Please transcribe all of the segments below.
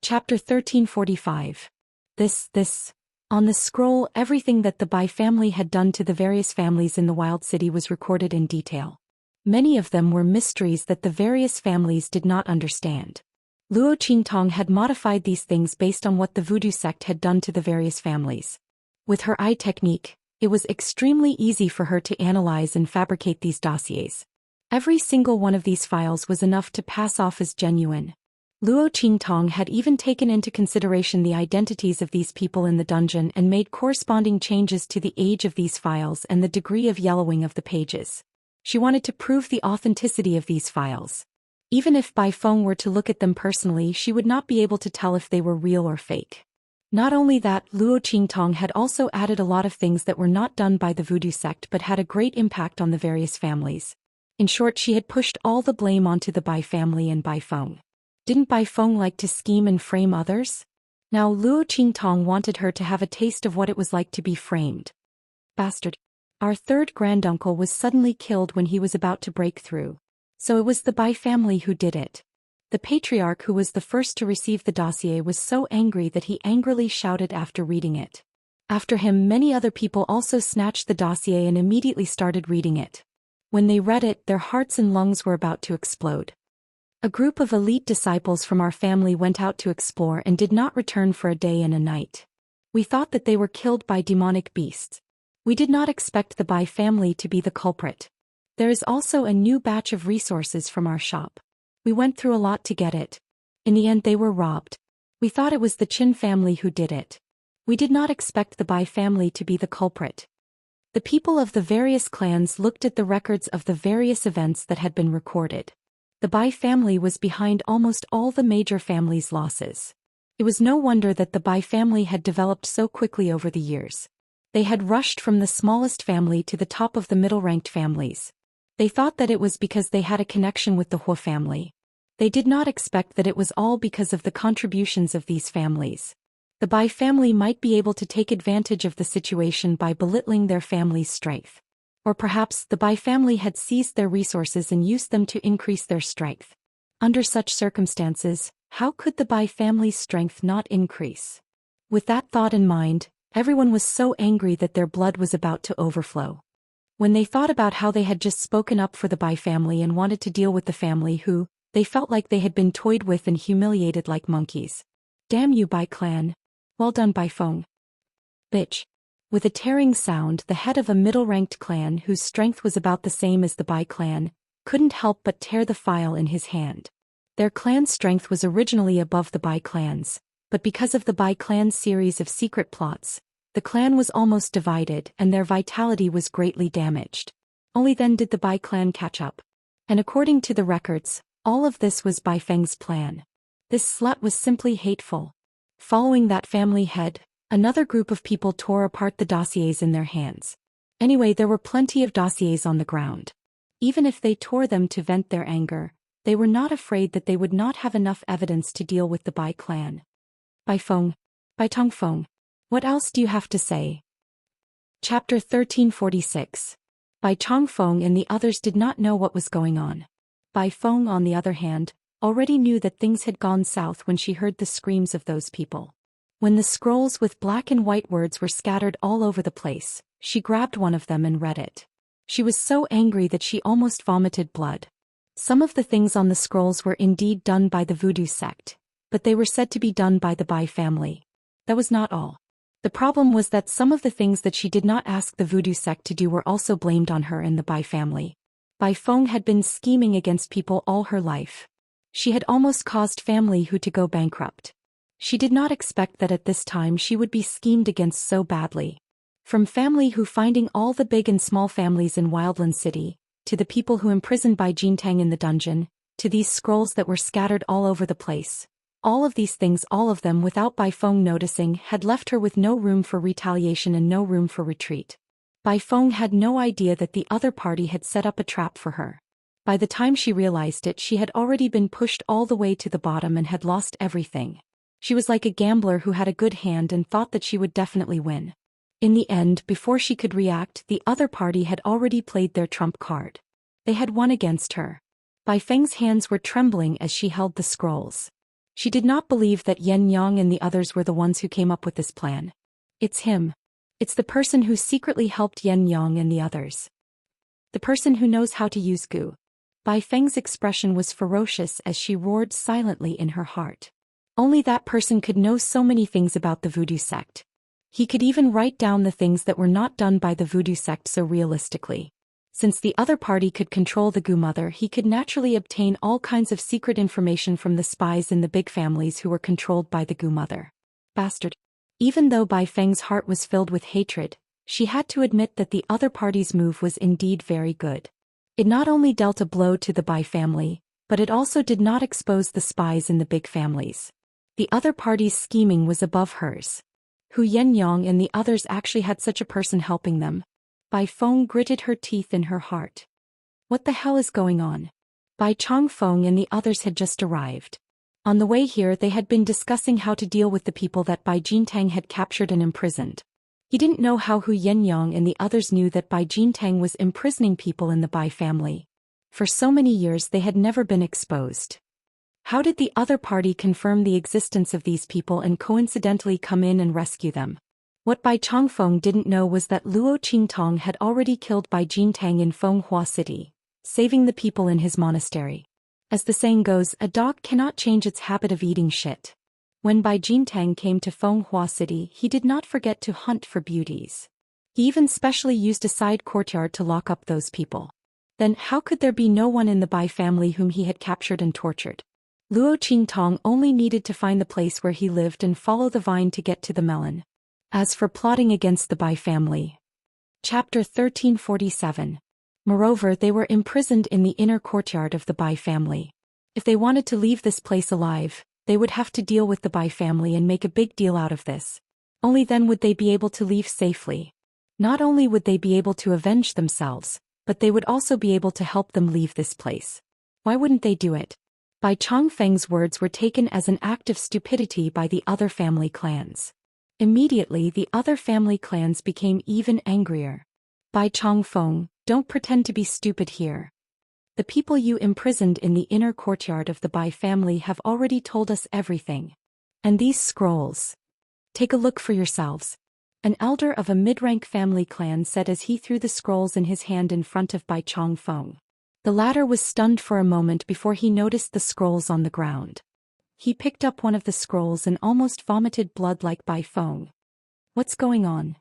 Chapter 1345. On the scroll, everything that the Bai family had done to the various families in the Wild City was recorded in detail. Many of them were mysteries that the various families did not understand. Luo Qingtong had modified these things based on what the voodoo sect had done to the various families. With her eye technique, it was extremely easy for her to analyze and fabricate these dossiers. Every single one of these files was enough to pass off as genuine. Luo Qingtong had even taken into consideration the identities of these people in the dungeon and made corresponding changes to the age of these files and the degree of yellowing of the pages. She wanted to prove the authenticity of these files. Even if Bai Feng were to look at them personally, she would not be able to tell if they were real or fake. Not only that, Luo Qingtong had also added a lot of things that were not done by the voodoo sect but had a great impact on the various families. In short, she had pushed all the blame onto the Bai family and Bai Feng. Didn't Bai Feng like to scheme and frame others? Now Luo Qingtong wanted her to have a taste of what it was like to be framed. Bastard. Our third granduncle was suddenly killed when he was about to break through. So it was the Bai family who did it. The patriarch who was the first to receive the dossier was so angry that he angrily shouted after reading it. After him, many other people also snatched the dossier and immediately started reading it. When they read it, their hearts and lungs were about to explode. A group of elite disciples from our family went out to explore and did not return for a day and a night. We thought that they were killed by demonic beasts. We did not expect the Bai family to be the culprit. There is also a new batch of resources from our shop. We went through a lot to get it. In the end, they were robbed. We thought it was the Qin family who did it. We did not expect the Bai family to be the culprit. The people of the various clans looked at the records of the various events that had been recorded. The Bai family was behind almost all the major families' losses. It was no wonder that the Bai family had developed so quickly over the years. They had rushed from the smallest family to the top of the middle-ranked families. They thought that it was because they had a connection with the Huo family. They did not expect that it was all because of the contributions of these families. The Bai family might be able to take advantage of the situation by belittling their family's strength. Or perhaps the Bai family had seized their resources and used them to increase their strength. Under such circumstances, how could the Bai family's strength not increase? With that thought in mind, everyone was so angry that their blood was about to overflow. When they thought about how they had just spoken up for the Bai family and wanted to deal with the family who, they felt like they had been toyed with and humiliated like monkeys. Damn you, Bai clan. Well done, Bai Feng. Bitch. With a tearing sound, the head of a middle-ranked clan whose strength was about the same as the Bai clan, couldn't help but tear the file in his hand. Their clan's strength was originally above the Bai clan's, but because of the Bai clan's series of secret plots, the clan was almost divided and their vitality was greatly damaged. Only then did the Bai clan catch up. And according to the records, all of this was Bai Feng's plan. This slut was simply hateful. Following that family head, another group of people tore apart the dossiers in their hands. Anyway, there were plenty of dossiers on the ground. Even if they tore them to vent their anger, they were not afraid that they would not have enough evidence to deal with the Bai clan. Bai Feng. Bai Tongfeng. What else do you have to say? Chapter 1346. Bai Chongfeng and the others did not know what was going on. Bai Feng, on the other hand, already knew that things had gone south when she heard the screams of those people. When the scrolls with black and white words were scattered all over the place, she grabbed one of them and read it. She was so angry that she almost vomited blood. Some of the things on the scrolls were indeed done by the voodoo sect, but they were said to be done by the Bai family. That was not all. The problem was that some of the things that she did not ask the voodoo sect to do were also blamed on her and the Bai family. Bai Feng had been scheming against people all her life. She had almost caused family who to go bankrupt. She did not expect that at this time she would be schemed against so badly. From family who finding all the big and small families in Wildland City, to the people who imprisoned Bai Jintang in the dungeon, to these scrolls that were scattered all over the place. All of these things, all of them without Bai Feng noticing, had left her with no room for retaliation and no room for retreat. Bai Feng had no idea that the other party had set up a trap for her. By the time she realized it, she had already been pushed all the way to the bottom and had lost everything. She was like a gambler who had a good hand and thought that she would definitely win. In the end, before she could react, the other party had already played their trump card. They had won against her. Bai Feng's hands were trembling as she held the scrolls. She did not believe that Yen Yang and the others were the ones who came up with this plan. It's him. It's the person who secretly helped Yen Yang and the others. The person who knows how to use Gu. Bai Feng's expression was ferocious as she roared silently in her heart. Only that person could know so many things about the voodoo sect. He could even write down the things that were not done by the voodoo sect so realistically. Since the other party could control the Gu mother, he could naturally obtain all kinds of secret information from the spies in the big families who were controlled by the Gu mother. Bastard. Even though Bai Feng's heart was filled with hatred, she had to admit that the other party's move was indeed very good. It not only dealt a blow to the Bai family, but it also did not expose the spies in the big families. The other party's scheming was above hers. Hu Yenyang and the others actually had such a person helping them. Bai Feng gritted her teeth in her heart. What the hell is going on? Bai Chongfeng and the others had just arrived. On the way here they had been discussing how to deal with the people that Bai Jintang had captured and imprisoned. He didn't know how Hu Yenyang and the others knew that Bai Jintang was imprisoning people in the Bai family. For so many years they had never been exposed. How did the other party confirm the existence of these people and coincidentally come in and rescue them? What Bai Chongfeng didn't know was that Luo Qingtong had already killed Bai Jintang in Fenghua City, saving the people in his monastery. As the saying goes, a dog cannot change its habit of eating shit. When Bai Jintang came to Fenghua City, he did not forget to hunt for beauties. He even specially used a side courtyard to lock up those people. Then how could there be no one in the Bai family whom he had captured and tortured? Luo Qingtong only needed to find the place where he lived and follow the vine to get to the melon. As for plotting against the Bai family. Chapter 1347. Moreover, they were imprisoned in the inner courtyard of the Bai family. If they wanted to leave this place alive, they would have to deal with the Bai family and make a big deal out of this. Only then would they be able to leave safely. Not only would they be able to avenge themselves, but they would also be able to help them leave this place. Why wouldn't they do it? Bai Chongfeng's words were taken as an act of stupidity by the other family clans. Immediately the other family clans became even angrier. Bai Chongfeng, don't pretend to be stupid here. The people you imprisoned in the inner courtyard of the Bai family have already told us everything. And these scrolls. Take a look for yourselves. An elder of a mid-rank family clan said as he threw the scrolls in his hand in front of Bai Chongfeng. The latter was stunned for a moment before he noticed the scrolls on the ground. He picked up one of the scrolls and almost vomited blood like Bai Feng. What's going on?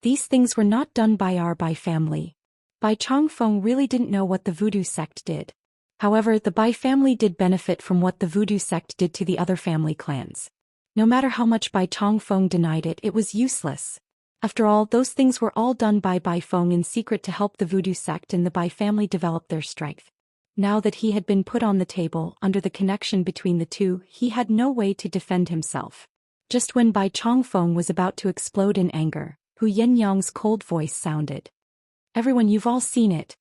These things were not done by our Bai family. Bai Chongfeng really didn't know what the voodoo sect did. However, the Bai family did benefit from what the voodoo sect did to the other family clans. No matter how much Bai Chongfeng denied it, it was useless. After all, those things were all done by Bai Feng in secret to help the voodoo sect and the Bai family develop their strength. Now that he had been put on the table under the connection between the two, he had no way to defend himself. Just when Bai Chongfeng was about to explode in anger, Hu Yenyang's cold voice sounded. Everyone, you've all seen it.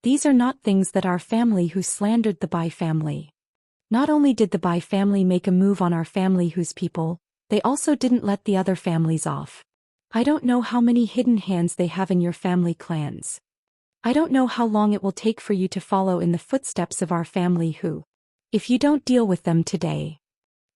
These are not things that our family who slandered the Bai family. Not only did the Bai family make a move on our family whose people, they also didn't let the other families off. I don't know how many hidden hands they have in your family clans. I don't know how long it will take for you to follow in the footsteps of our family who. If you don't deal with them today.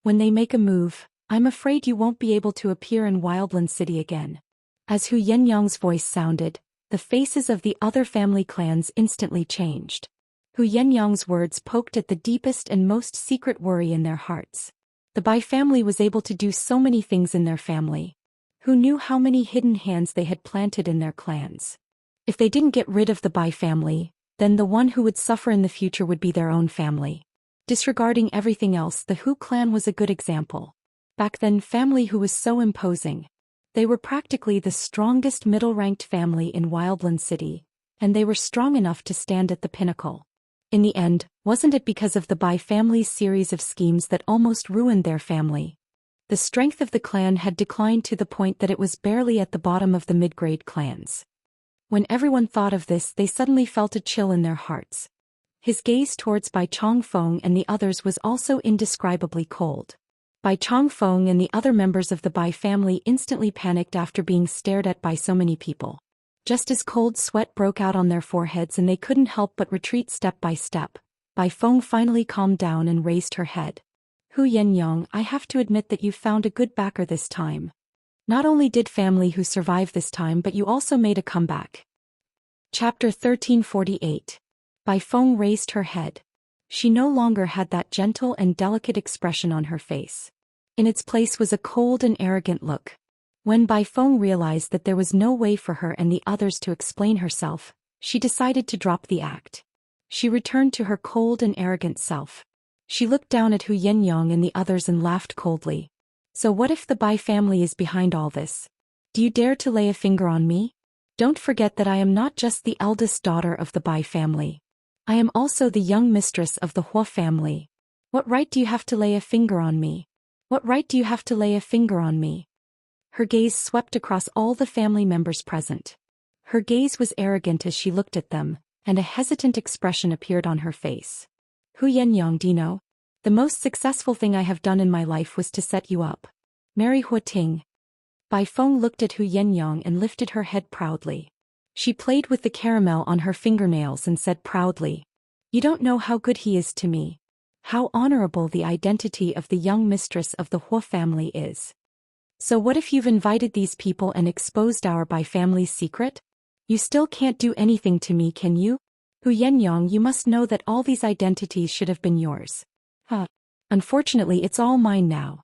When they make a move, I'm afraid you won't be able to appear in Wildland City again. As Hu Yenyang's voice sounded, the faces of the other family clans instantly changed. Hu Yenyang's words poked at the deepest and most secret worry in their hearts. The Bai family was able to do so many things in their family. Who knew how many hidden hands they had planted in their clans? If they didn't get rid of the Bai family, then the one who would suffer in the future would be their own family. Disregarding everything else, the Hu clan was a good example. Back then, family who was so imposing. They were practically the strongest middle-ranked family in Wildland City, and they were strong enough to stand at the pinnacle. In the end, wasn't it because of the Bai family's series of schemes that almost ruined their family? The strength of the clan had declined to the point that it was barely at the bottom of the mid-grade clans. When everyone thought of this, they suddenly felt a chill in their hearts. His gaze towards Bai Chongfeng and the others was also indescribably cold. Bai Chongfeng and the other members of the Bai family instantly panicked after being stared at by so many people. Just as cold sweat broke out on their foreheads and they couldn't help but retreat step by step, Bai Feng finally calmed down and raised her head. Hu Yenyang, I have to admit that you found a good backer this time. Not only did family Hu survive this time, but you also made a comeback. Chapter 1348. Bai Feng raised her head. She no longer had that gentle and delicate expression on her face. In its place was a cold and arrogant look. When Bai Feng realized that there was no way for her and the others to explain herself, she decided to drop the act. She returned to her cold and arrogant self. She looked down at Hu Yenyang and the others and laughed coldly. So what if the Bai family is behind all this? Do you dare to lay a finger on me? Don't forget that I am not just the eldest daughter of the Bai family. I am also the young mistress of the Hua family. What right do you have to lay a finger on me? What right do you have to lay a finger on me? Her gaze swept across all the family members present. Her gaze was arrogant as she looked at them, and a hesitant expression appeared on her face. Hu Yenyang, do you know? The most successful thing I have done in my life was to set you up. Marry Hua Ting. Bai Feng looked at Hu Yenyang and lifted her head proudly. She played with the caramel on her fingernails and said proudly, "You don't know how good he is to me. How honorable the identity of the young mistress of the Hua family is. So what if you've invited these people and exposed our Bai family's secret? You still can't do anything to me, can you? Hu Yenyang, you must know that all these identities should have been yours. Unfortunately, it's all mine now.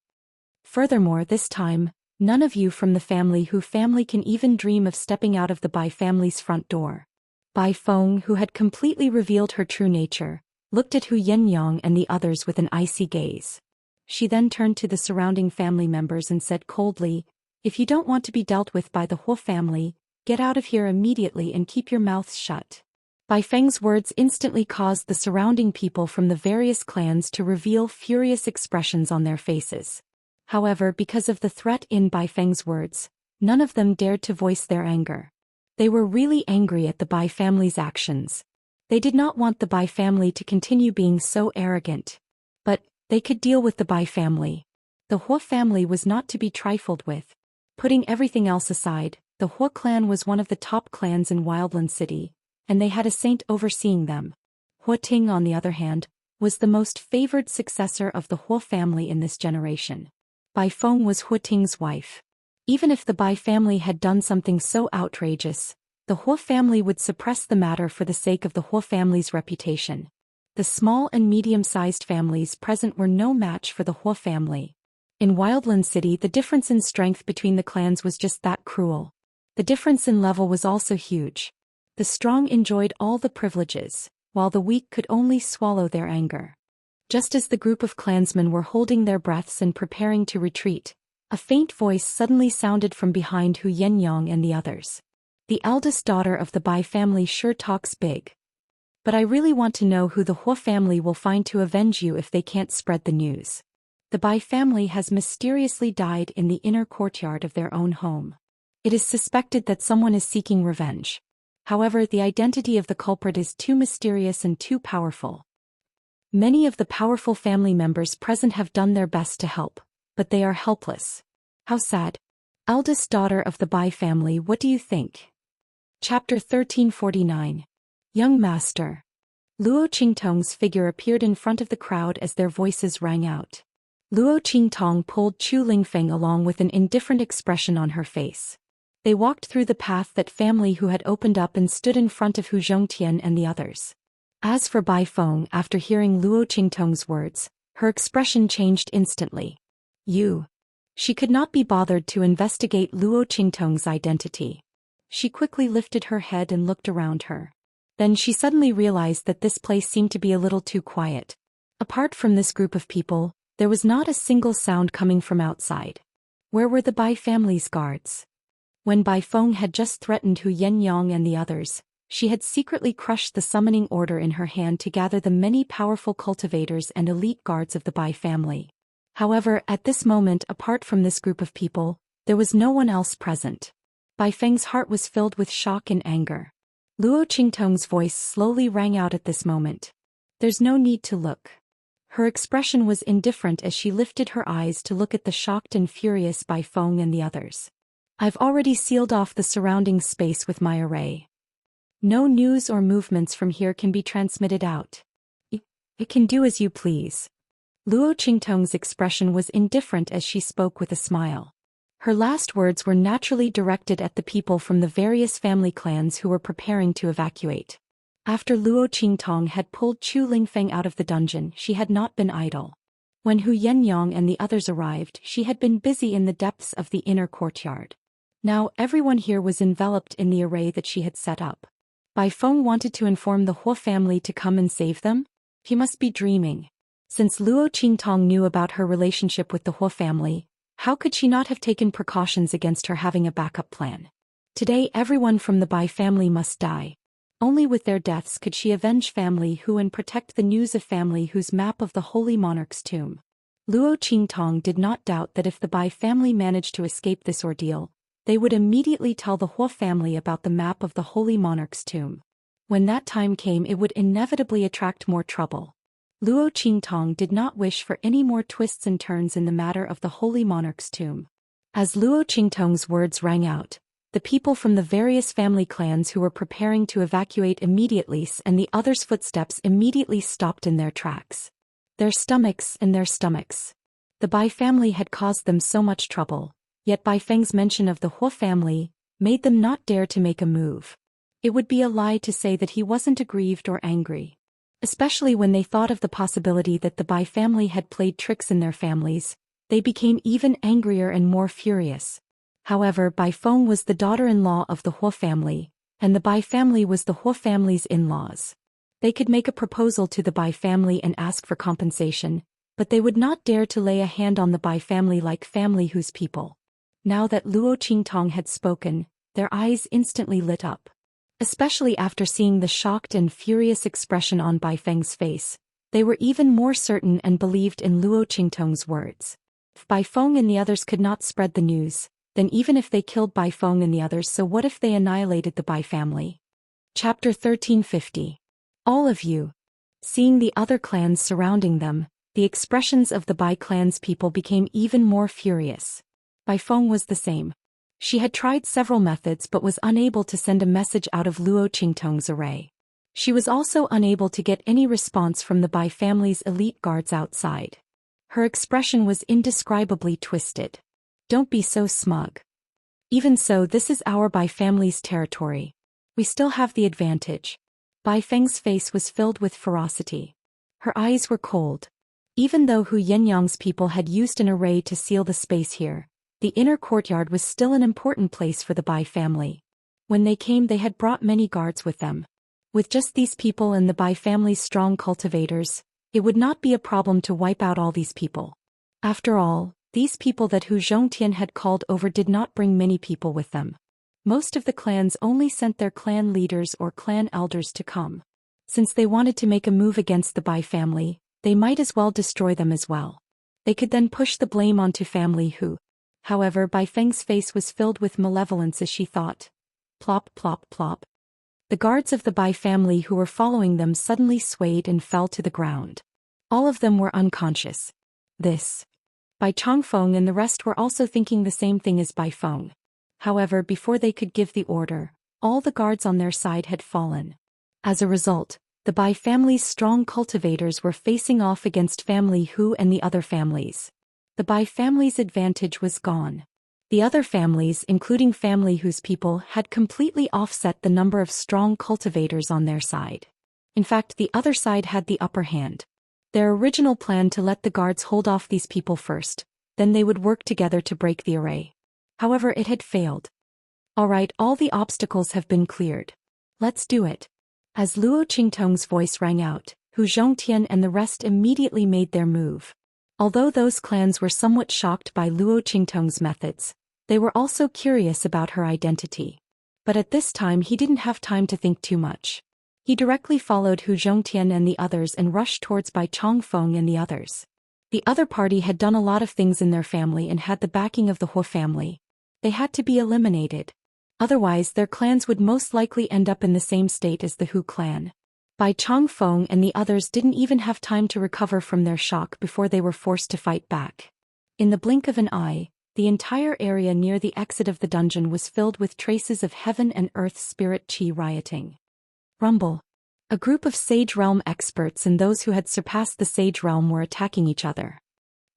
Furthermore, this time, none of you from the Hu family can even dream of stepping out of the Bai family's front door." Bai Feng, who had completely revealed her true nature, looked at Hu Yenyang and the others with an icy gaze. She then turned to the surrounding family members and said coldly, "If you don't want to be dealt with by the Hua family, get out of here immediately and keep your mouths shut." Bai Feng's words instantly caused the surrounding people from the various clans to reveal furious expressions on their faces. However, because of the threat in Bai Feng's words, none of them dared to voice their anger. They were really angry at the Bai family's actions. They did not want the Bai family to continue being so arrogant. But they could deal with the Bai family. The Hua family was not to be trifled with. Putting everything else aside, the Hua clan was one of the top clans in Wildland City, and they had a saint overseeing them. Hua Ting, on the other hand, was the most favored successor of the Hua family in this generation. Bai Feng was Hua Ting's wife. Even if the Bai family had done something so outrageous, the Hua family would suppress the matter for the sake of the Hua family's reputation. The small and medium-sized families present were no match for the Hua family. In Wildland City, the difference in strength between the clans was just that cruel. The difference in level was also huge. The strong enjoyed all the privileges, while the weak could only swallow their anger. Just as the group of clansmen were holding their breaths and preparing to retreat, a faint voice suddenly sounded from behind Hu Yenyang and the others. "The eldest daughter of the Bai family sure talks big. But I really want to know who the Hua family will find to avenge you if they can't spread the news. The Bai family has mysteriously died in the inner courtyard of their own home. It is suspected that someone is seeking revenge. However, the identity of the culprit is too mysterious and too powerful. Many of the powerful family members present have done their best to help, but they are helpless. How sad. Eldest daughter of the Bai family, what do you think?" Chapter 1349. Young Master. Luo Qingtong's figure appeared in front of the crowd as their voices rang out. Luo Qingtong pulled Chu Lingfeng along with an indifferent expression on her face. They walked through the path that family Hu had opened up and stood in front of Hu Zhongtian and the others. As for Bai Feng, after hearing Luo Qingtong's words, her expression changed instantly. She could not be bothered to investigate Luo Qingtong's identity. She quickly lifted her head and looked around her. Then she suddenly realized that this place seemed to be a little too quiet. Apart from this group of people, there was not a single sound coming from outside. Where were the Bai family's guards? When Bai Feng had just threatened Hu Yenyang and the others, she had secretly crushed the summoning order in her hand to gather the many powerful cultivators and elite guards of the Bai family. However, at this moment, apart from this group of people, there was no one else present. Bai Feng's heart was filled with shock and anger. Luo Qingtong's voice slowly rang out at this moment. "There's no need to look." Her expression was indifferent as she lifted her eyes to look at the shocked and furious Bai Feng and the others. "I've already sealed off the surrounding space with my array. No news or movements from here can be transmitted out. It can do as you please." Luo Qingtong's expression was indifferent as she spoke with a smile. Her last words were naturally directed at the people from the various family clans who were preparing to evacuate. After Luo Qingtong had pulled Chu Lingfeng out of the dungeon, she had not been idle. When Hu Yenyang and the others arrived, she had been busy in the depths of the inner courtyard. Now everyone here was enveloped in the array that she had set up. Bai Feng wanted to inform the Huo family to come and save them? He must be dreaming. Since Luo Qingtong knew about her relationship with the Huo family, how could she not have taken precautions against her having a backup plan? Today everyone from the Bai family must die. Only with their deaths could she avenge family Hu and protect the news of family Hu's map of the Holy Monarch's tomb. Luo Qingtong did not doubt that if the Bai family managed to escape this ordeal, they would immediately tell the Huo family about the map of the Holy Monarch's tomb. When that time came, it would inevitably attract more trouble. Luo Qingtong did not wish for any more twists and turns in the matter of the Holy Monarch's tomb. As Luo Qingtong's words rang out, the people from the various family clans who were preparing to evacuate immediately and the others' footsteps immediately stopped in their tracks. Their stomachs. The Bai family had caused them so much trouble, yet Bai Feng's mention of the Huo family made them not dare to make a move. It would be a lie to say that he wasn't aggrieved or angry. Especially when they thought of the possibility that the Bai family had played tricks in their families, they became even angrier and more furious. However, Bai Feng was the daughter-in-law of the Huo family, and the Bai family was the Huo family's in-laws. They could make a proposal to the Bai family and ask for compensation, but they would not dare to lay a hand on the Bai family like family Hu's people. Now that Luo Qingtong had spoken, their eyes instantly lit up. Especially after seeing the shocked and furious expression on Bai Feng's face, they were even more certain and believed in Luo Qingtong's words. If Bai Feng and the others could not spread the news, then even if they killed Bai Feng and the others, so what if they annihilated the Bai family? Chapter 1350. All of you. Seeing the other clans surrounding them, the expressions of the Bai clan's people became even more furious. Bai Feng was the same. She had tried several methods but was unable to send a message out of Luo Qingtong's array. She was also unable to get any response from the Bai family's elite guards outside. Her expression was indescribably twisted. Don't be so smug. Even so, this is our Bai family's territory. We still have the advantage. Bai Feng's face was filled with ferocity. Her eyes were cold. Even though Hu Yenyang's people had used an array to seal the space here, the inner courtyard was still an important place for the Bai family. When they came, they had brought many guards with them. With just these people and the Bai family's strong cultivators, it would not be a problem to wipe out all these people. After all, these people that Hu Zhongtian had called over did not bring many people with them. Most of the clans only sent their clan leaders or clan elders to come. Since they wanted to make a move against the Bai family, they might as well destroy them as well. They could then push the blame onto family Hu. However, Bai Feng's face was filled with malevolence as she thought. Plop, plop, plop. The guards of the Bai family who were following them suddenly swayed and fell to the ground. All of them were unconscious. Bai Chongfeng and the rest were also thinking the same thing as Bai Feng. However, before they could give the order, all the guards on their side had fallen. As a result, the Bai family's strong cultivators were facing off against family Hu and the other families. The Bai family's advantage was gone. The other families, including family Hu's people, had completely offset the number of strong cultivators on their side. In fact, the other side had the upper hand. Their original plan to let the guards hold off these people first, then they would work together to break the array. However, it had failed. Alright, all the obstacles have been cleared. Let's do it. As Luo Qingtong's voice rang out, Hu Zhongtian and the rest immediately made their move. Although those clans were somewhat shocked by Luo Qingtong's methods, they were also curious about her identity. But at this time he didn't have time to think too much. He directly followed Hu Zhongtian and the others and rushed towards Bai Chongfeng and the others. The other party had done a lot of things in their family and had the backing of the Huo family. They had to be eliminated. Otherwise, their clans would most likely end up in the same state as the Hu clan. Bai Chongfeng and the others didn't even have time to recover from their shock before they were forced to fight back. In the blink of an eye, the entire area near the exit of the dungeon was filled with traces of heaven and earth spirit qi rioting. Rumble. A group of Sage Realm experts and those who had surpassed the Sage Realm were attacking each other.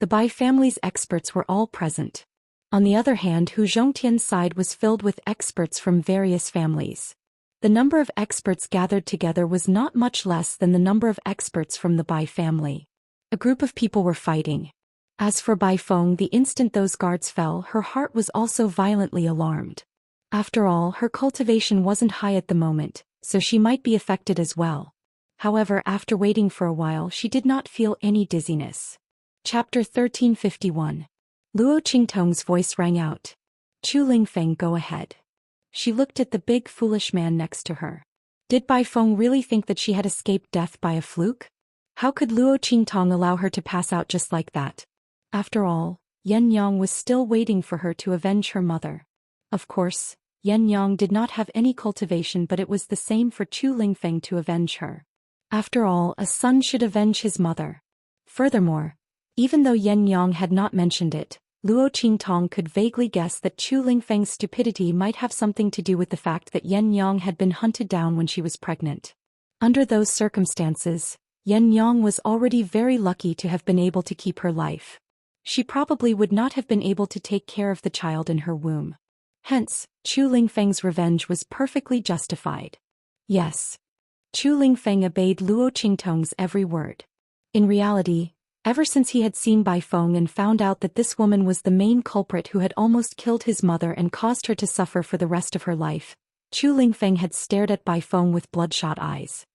The Bai family's experts were all present. On the other hand, Hu Zhongtian's side was filled with experts from various families. The number of experts gathered together was not much less than the number of experts from the Bai family. A group of people were fighting. As for Bai Feng, the instant those guards fell, her heart was also violently alarmed. After all, her cultivation wasn't high at the moment, so she might be affected as well. However, after waiting for a while, she did not feel any dizziness. Chapter 1351. Luo Qingtong's voice rang out. Chu Lingfeng, go ahead. She looked at the big foolish man next to her. Did Bai Feng really think that she had escaped death by a fluke? How could Luo Qingtong allow her to pass out just like that? After all, Yan Yang was still waiting for her to avenge her mother. Of course, Yan Yang did not have any cultivation, but it was the same for Chu Lingfeng to avenge her. After all, a son should avenge his mother. Furthermore, even though Yan Yang had not mentioned it, Luo Qingtong could vaguely guess that Chu Lingfeng's stupidity might have something to do with the fact that Yan Yang had been hunted down when she was pregnant. Under those circumstances, Yan Yang was already very lucky to have been able to keep her life. She probably would not have been able to take care of the child in her womb. Hence, Chu Lingfeng's revenge was perfectly justified. Yes. Chu Lingfeng obeyed Luo Qingtong's every word. In reality, ever since he had seen Bai Feng and found out that this woman was the main culprit who had almost killed his mother and caused her to suffer for the rest of her life, Chu Lingfeng had stared at Bai Feng with bloodshot eyes.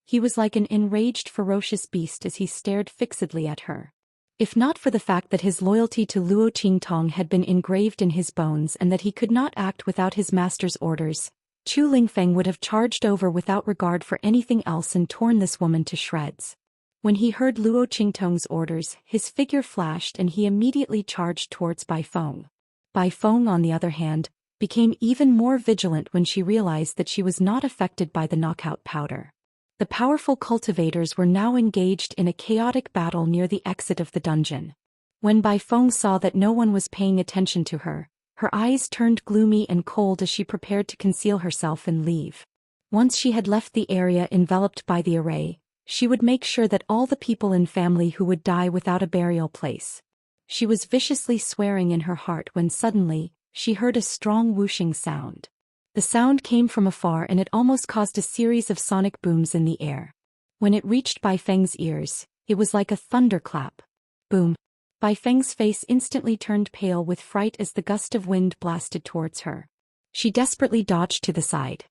He was like an enraged, ferocious beast as he stared fixedly at her. If not for the fact that his loyalty to Luo Qingtong had been engraved in his bones and that he could not act without his master's orders, Chu Lingfeng would have charged over without regard for anything else and torn this woman to shreds. When he heard Luo Qingtong's orders, his figure flashed and he immediately charged towards Bai Feng. Bai Feng, on the other hand, became even more vigilant when she realized that she was not affected by the knockout powder. The powerful cultivators were now engaged in a chaotic battle near the exit of the dungeon. When Bai Feng saw that no one was paying attention to her, her eyes turned gloomy and cold as she prepared to conceal herself and leave. Once she had left the area enveloped by the array, she would make sure that all the people in family who would die without a burial place. She was viciously swearing in her heart when suddenly, she heard a strong whooshing sound. The sound came from afar and it almost caused a series of sonic booms in the air. When it reached Bai Feng's ears, it was like a thunderclap. Boom. Bai Feng's face instantly turned pale with fright as the gust of wind blasted towards her. She desperately dodged to the side.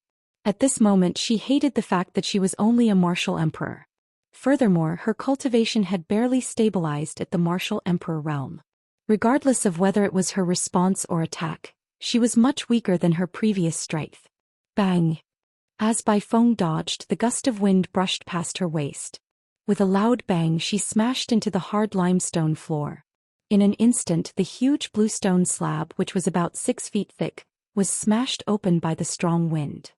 At this moment she hated the fact that she was only a martial emperor. Furthermore, her cultivation had barely stabilized at the martial emperor realm. Regardless of whether it was her response or attack, she was much weaker than her previous strength. Bang! As Bai Feng dodged, the gust of wind brushed past her waist. With a loud bang, she smashed into the hard limestone floor. In an instant, the huge blue stone slab, which was about 6 feet thick, was smashed open by the strong wind.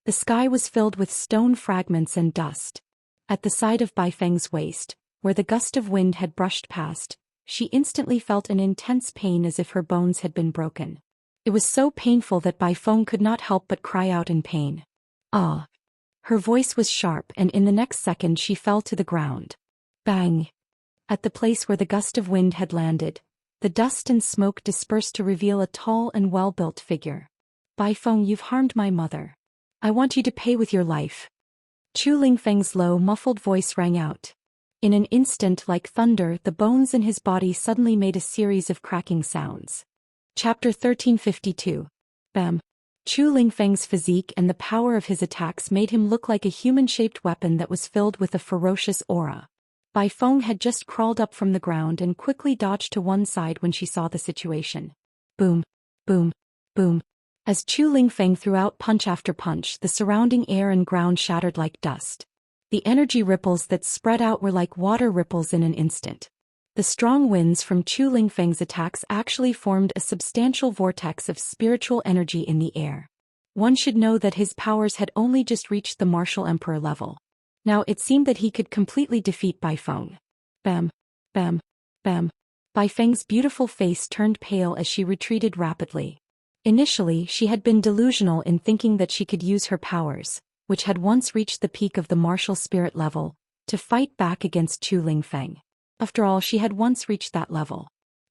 The sky was filled with stone fragments and dust. At the side of Bai Feng's waist, where the gust of wind had brushed past, she instantly felt an intense pain as if her bones had been broken. It was so painful that Bai Feng could not help but cry out in pain. Ah! Her voice was sharp and in the next second she fell to the ground. Bang! At the place where the gust of wind had landed, the dust and smoke dispersed to reveal a tall and well-built figure. Bai Feng, you've harmed my mother. I want you to pay with your life. Chu Lingfeng's low, muffled voice rang out. In an instant, like thunder, the bones in his body suddenly made a series of cracking sounds. Chapter 1352. Bam. Chu Lingfeng's physique and the power of his attacks made him look like a human-shaped weapon that was filled with a ferocious aura. Bai Feng had just crawled up from the ground and quickly dodged to one side when she saw the situation. Boom. Boom. Boom. As Chu Lingfeng threw out punch after punch, the surrounding air and ground shattered like dust. The energy ripples that spread out were like water ripples in an instant. The strong winds from Chu Lingfeng's attacks actually formed a substantial vortex of spiritual energy in the air. One should know that his powers had only just reached the martial emperor level. Now it seemed that he could completely defeat Bai Feng. Bam, bam, bam. Bai Feng's beautiful face turned pale as she retreated rapidly. Initially, she had been delusional in thinking that she could use her powers, which had once reached the peak of the martial spirit level, to fight back against Chu Lingfeng. After all, she had once reached that level.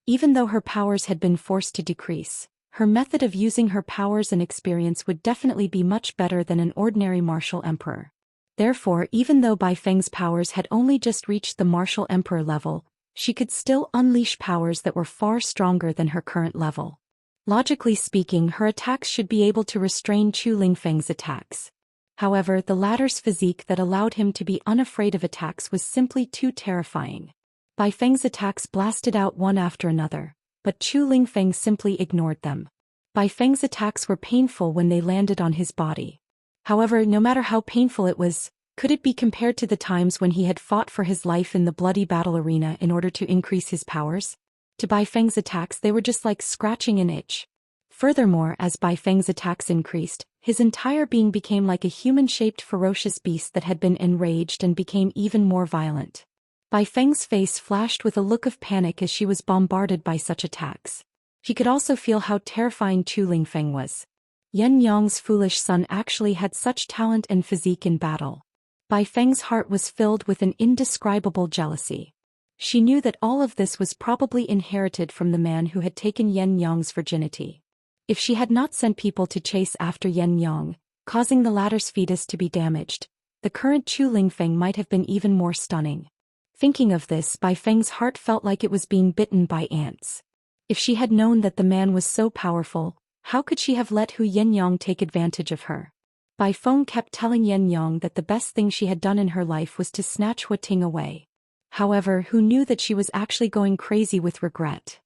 Even though her powers had been forced to decrease, her method of using her powers and experience would definitely be much better than an ordinary martial emperor. Therefore, even though Bai Feng's powers had only just reached the martial emperor level, she could still unleash powers that were far stronger than her current level. Logically speaking, her attacks should be able to restrain Chu Lingfeng's attacks. However, the latter's physique that allowed him to be unafraid of attacks was simply too terrifying. Bai Feng's attacks blasted out one after another, but Chu Lingfeng simply ignored them. Bai Feng's attacks were painful when they landed on his body. However, no matter how painful it was, could it be compared to the times when he had fought for his life in the bloody battle arena in order to increase his powers? To Bai Feng's attacks, they were just like scratching an itch. Furthermore, as Bai Feng's attacks increased, his entire being became like a human-shaped ferocious beast that had been enraged and became even more violent. Bai Feng's face flashed with a look of panic as she was bombarded by such attacks. She could also feel how terrifying Chu Lingfeng was. Yan Yang's foolish son actually had such talent and physique in battle. Bai Feng's heart was filled with an indescribable jealousy. She knew that all of this was probably inherited from the man who had taken Yan Yang's virginity. If she had not sent people to chase after Yan Yang, causing the latter's fetus to be damaged, the current Chu Lingfeng might have been even more stunning. Thinking of this, Bai Feng's heart felt like it was being bitten by ants. If she had known that the man was so powerful, how could she have let Hu Yenyang take advantage of her? Bai Feng kept telling Yenyang that the best thing she had done in her life was to snatch Hu Ting away. However, Hu knew that she was actually going crazy with regret.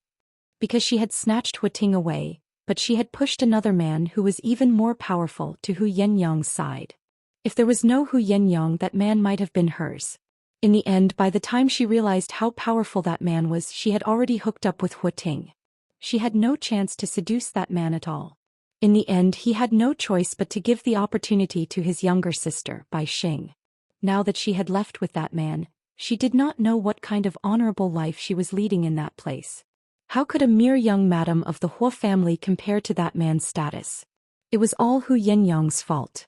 Because she had snatched Hu Ting away, but she had pushed another man who was even more powerful to Hu Yenyang's side. If there was no Hu Yenyang, that man might have been hers. In the end, by the time she realized how powerful that man was, she had already hooked up with Hu Ting. She had no chance to seduce that man at all. In the end, he had no choice but to give the opportunity to his younger sister, Bai Xing. Now that she had left with that man, she did not know what kind of honorable life she was leading in that place. How could a mere young madam of the Huo family compare to that man's status? It was all Hu Yenyang's fault.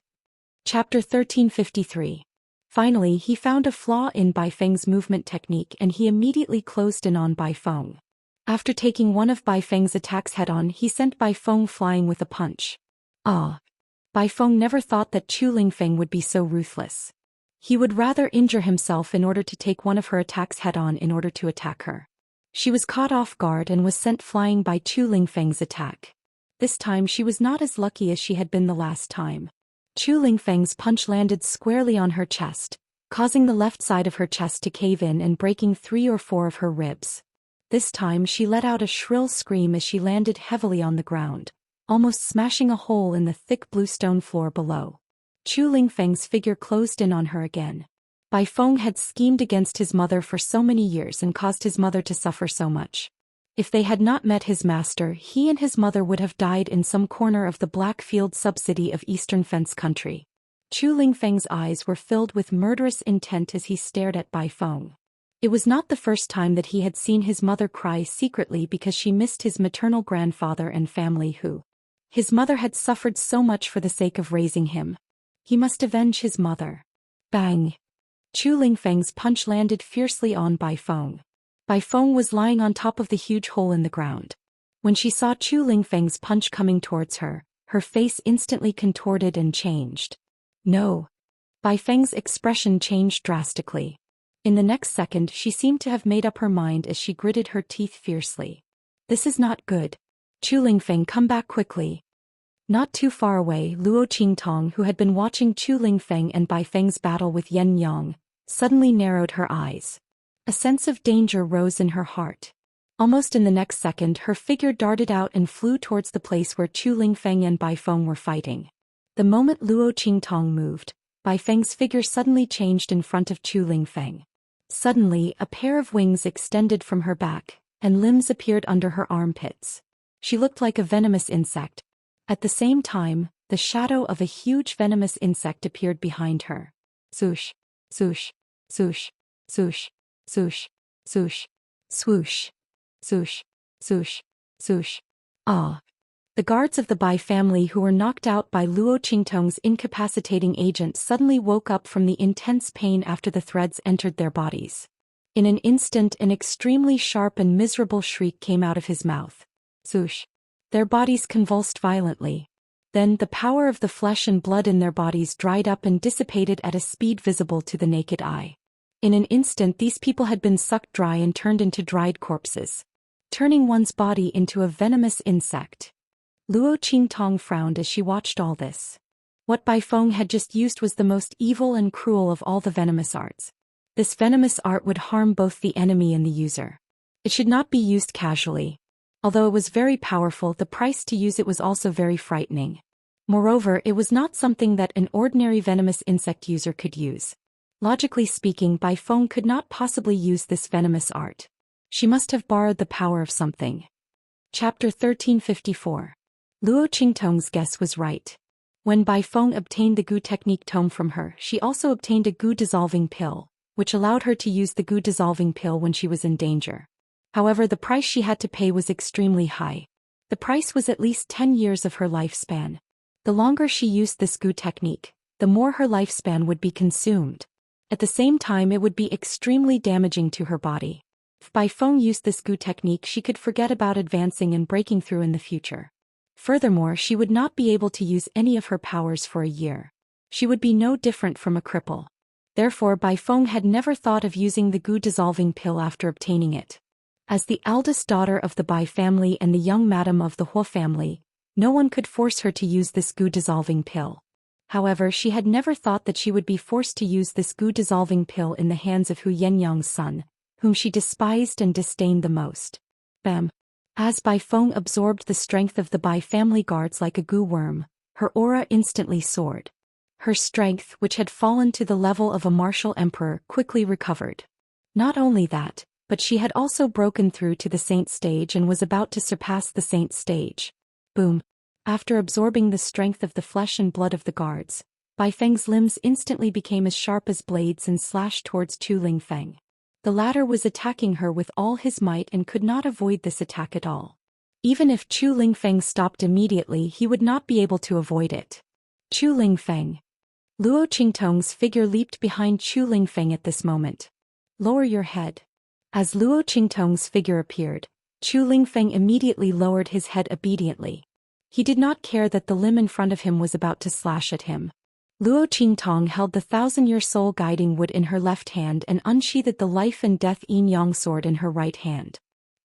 Chapter 1353. Finally, he found a flaw in Bai Feng's movement technique and he immediately closed in on Bai Feng. After taking one of Bai Feng's attacks head-on, he sent Bai Feng flying with a punch. Bai Feng never thought that Chu Lingfeng would be so ruthless. He would rather injure himself in order to take one of her attacks head-on in order to attack her. She was caught off guard and was sent flying by Chu Lingfeng's attack. This time she was not as lucky as she had been the last time. Chu Lingfeng's punch landed squarely on her chest, causing the left side of her chest to cave in and breaking 3 or 4 of her ribs. This time she let out a shrill scream as she landed heavily on the ground, almost smashing a hole in the thick blue stone floor below. Chu Lingfeng's figure closed in on her again. Bai Feng had schemed against his mother for so many years and caused his mother to suffer so much. If they had not met his master, he and his mother would have died in some corner of the Blackfield subsidy of Eastern Fence Country. Chu Lingfeng's eyes were filled with murderous intent as he stared at Bai Feng. It was not the first time that he had seen his mother cry secretly because she missed his maternal grandfather and family who. His mother had suffered so much for the sake of raising him. He must avenge his mother. Bang! Chu Lingfeng's punch landed fiercely on Bai Feng. Bai Feng was lying on top of the huge hole in the ground. When she saw Chu Lingfeng's punch coming towards her, her face instantly contorted and changed. No! Bai Feng's expression changed drastically. In the next second, she seemed to have made up her mind as she gritted her teeth fiercely. This is not good. Chu Lingfeng, come back quickly. Not too far away, Luo Qingtong, who had been watching Chu Lingfeng and Bai Feng's battle with Yan Yang, suddenly narrowed her eyes. A sense of danger rose in her heart. Almost in the next second, her figure darted out and flew towards the place where Chu Lingfeng and Bai Feng were fighting. The moment Luo Qingtong moved, Bai Feng's figure suddenly changed in front of Chu Lingfeng. Suddenly, a pair of wings extended from her back, and limbs appeared under her armpits. She looked like a venomous insect. At the same time, the shadow of a huge venomous insect appeared behind her. Swoosh, swoosh, swoosh, swoosh, swoosh, swoosh, swoosh, swoosh, swoosh, swoosh. The guards of the Bai family who were knocked out by Luo Qingtong's incapacitating agent suddenly woke up from the intense pain after the threads entered their bodies. In an instant, an extremely sharp and miserable shriek came out of his mouth. Swoosh! Their bodies convulsed violently. Then the power of the flesh and blood in their bodies dried up and dissipated at a speed visible to the naked eye. In an instant, these people had been sucked dry and turned into dried corpses, turning one's body into a venomous insect. Luo Qingtong frowned as she watched all this. What Bai Feng had just used was the most evil and cruel of all the venomous arts. This venomous art would harm both the enemy and the user. It should not be used casually. Although it was very powerful, the price to use it was also very frightening. Moreover, it was not something that an ordinary venomous insect user could use. Logically speaking, Bai Feng could not possibly use this venomous art. She must have borrowed the power of something. Chapter 1354. Luo Qingtong's guess was right. When Bai Feng obtained the Gu technique tome from her, she also obtained a Gu dissolving pill, which allowed her to use the Gu dissolving pill when she was in danger. However, the price she had to pay was extremely high. The price was at least 10 years of her lifespan. The longer she used this Gu technique, the more her lifespan would be consumed. At the same time, it would be extremely damaging to her body. If Bai Feng used this Gu technique, she could forget about advancing and breaking through in the future. Furthermore, she would not be able to use any of her powers for a year. She would be no different from a cripple. Therefore, Bai Feng had never thought of using the Gu dissolving pill after obtaining it. As the eldest daughter of the Bai family and the young madam of the Huo family, no one could force her to use this Gu dissolving pill. However, she had never thought that she would be forced to use this Gu dissolving pill in the hands of Hu Yenyang's son, whom she despised and disdained the most. Bam! As Bai Feng absorbed the strength of the Bai family guards like a Gu worm, her aura instantly soared. Her strength, which had fallen to the level of a martial emperor, quickly recovered. Not only that, but she had also broken through to the saint stage and was about to surpass the saint stage. Boom! After absorbing the strength of the flesh and blood of the guards, Bai Feng's limbs instantly became as sharp as blades and slashed towards Chu Lingfeng. The latter was attacking her with all his might and could not avoid this attack at all. Even if Chu Lingfeng stopped immediately, he would not be able to avoid it. Chu Lingfeng. Luo Qingtong's figure leaped behind Chu Lingfeng at this moment. Lower your head. As Luo Qingtong's figure appeared, Chu Lingfeng immediately lowered his head obediently. He did not care that the limb in front of him was about to slash at him. Luo Qingtong held the 1,000-year soul guiding wood in her left hand and unsheathed the life and death yin-yang sword in her right hand.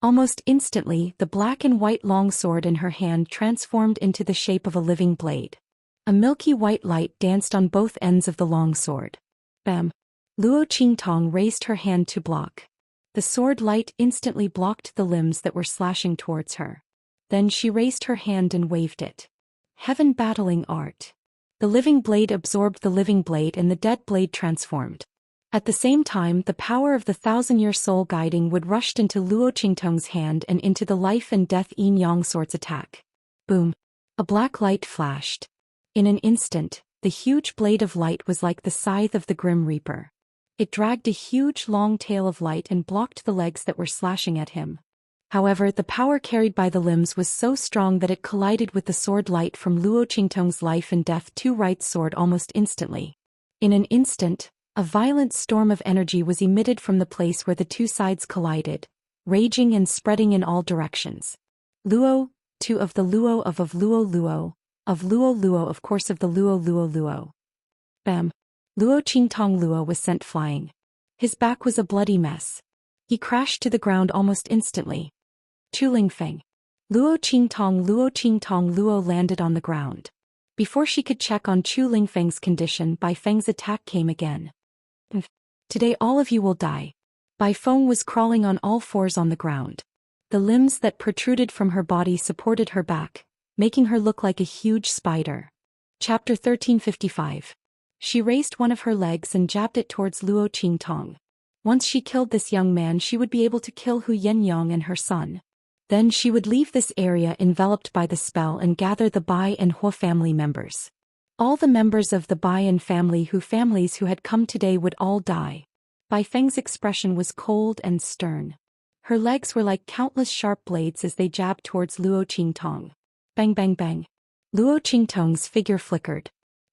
Almost instantly, the black and white long sword in her hand transformed into the shape of a living blade. A milky white light danced on both ends of the long sword. Bam! Luo Qingtong raised her hand to block. The sword light instantly blocked the limbs that were slashing towards her. Then she raised her hand and waved it. Heaven battling art. The living blade absorbed the living blade and the dead blade transformed. At the same time, the power of the 1,000-year soul guiding wood rushed into Luo Qingtong's hand and into the life and death yin-yang sword's attack. Boom! A black light flashed. In an instant, the huge blade of light was like the scythe of the Grim Reaper. It dragged a huge long tail of light and blocked the legs that were slashing at him. However, the power carried by the limbs was so strong that it collided with the sword light from Luo Qingtong's life and death two right sword almost instantly. In an instant, a violent storm of energy was emitted from the place where the two sides collided, raging and spreading in all directions. Luo, two of the Luo of Luo Luo, of Luo Luo of course of the Luo Luo Luo. Bam! Luo Qingtong Luo was sent flying. His back was a bloody mess. He crashed to the ground almost instantly. Chu Lingfeng. Luo Qingtong Luo landed on the ground. Before she could check on Chu Lingfeng's condition, Bai Feng's attack came again. Today all of you will die. Bai Feng was crawling on all fours on the ground. The limbs that protruded from her body supported her back, making her look like a huge spider. Chapter 1355. She raised one of her legs and jabbed it towards Luo Qingtong. Once she killed this young man, she would be able to kill Hu Yenyang and her son. Then she would leave this area enveloped by the spell and gather the Bai and Huo family members. All the members of the Bai and families who had come today would all die. Bai Feng's expression was cold and stern. Her legs were like countless sharp blades as they jabbed towards Luo Qingtong. Bang bang bang. Luo Qingtong's figure flickered.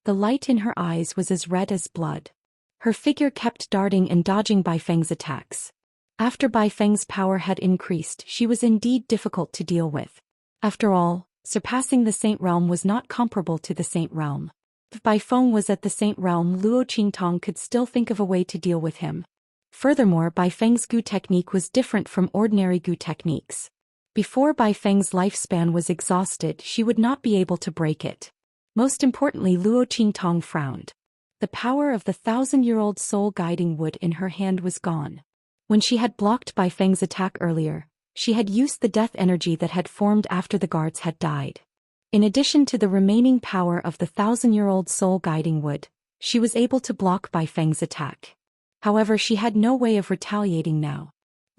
The light in her eyes was as red as blood. Her figure kept darting and dodging Bai Feng's attacks. After Bai Feng's power had increased, she was indeed difficult to deal with. After all, surpassing the Saint Realm was not comparable to the Saint Realm. If Bai Feng was at the Saint Realm, Luo Qingtong could still think of a way to deal with him. Furthermore, Bai Feng's Gu technique was different from ordinary Gu techniques. Before Bai Feng's lifespan was exhausted, she would not be able to break it. Most importantly, Luo Qingtong frowned. The power of the 1,000-year-old soul guiding wood in her hand was gone. When she had blocked Bai Feng's attack earlier, she had used the death energy that had formed after the guards had died. In addition to the remaining power of the 1,000-year-old soul guiding wood, she was able to block Bai Feng's attack. However, she had no way of retaliating now.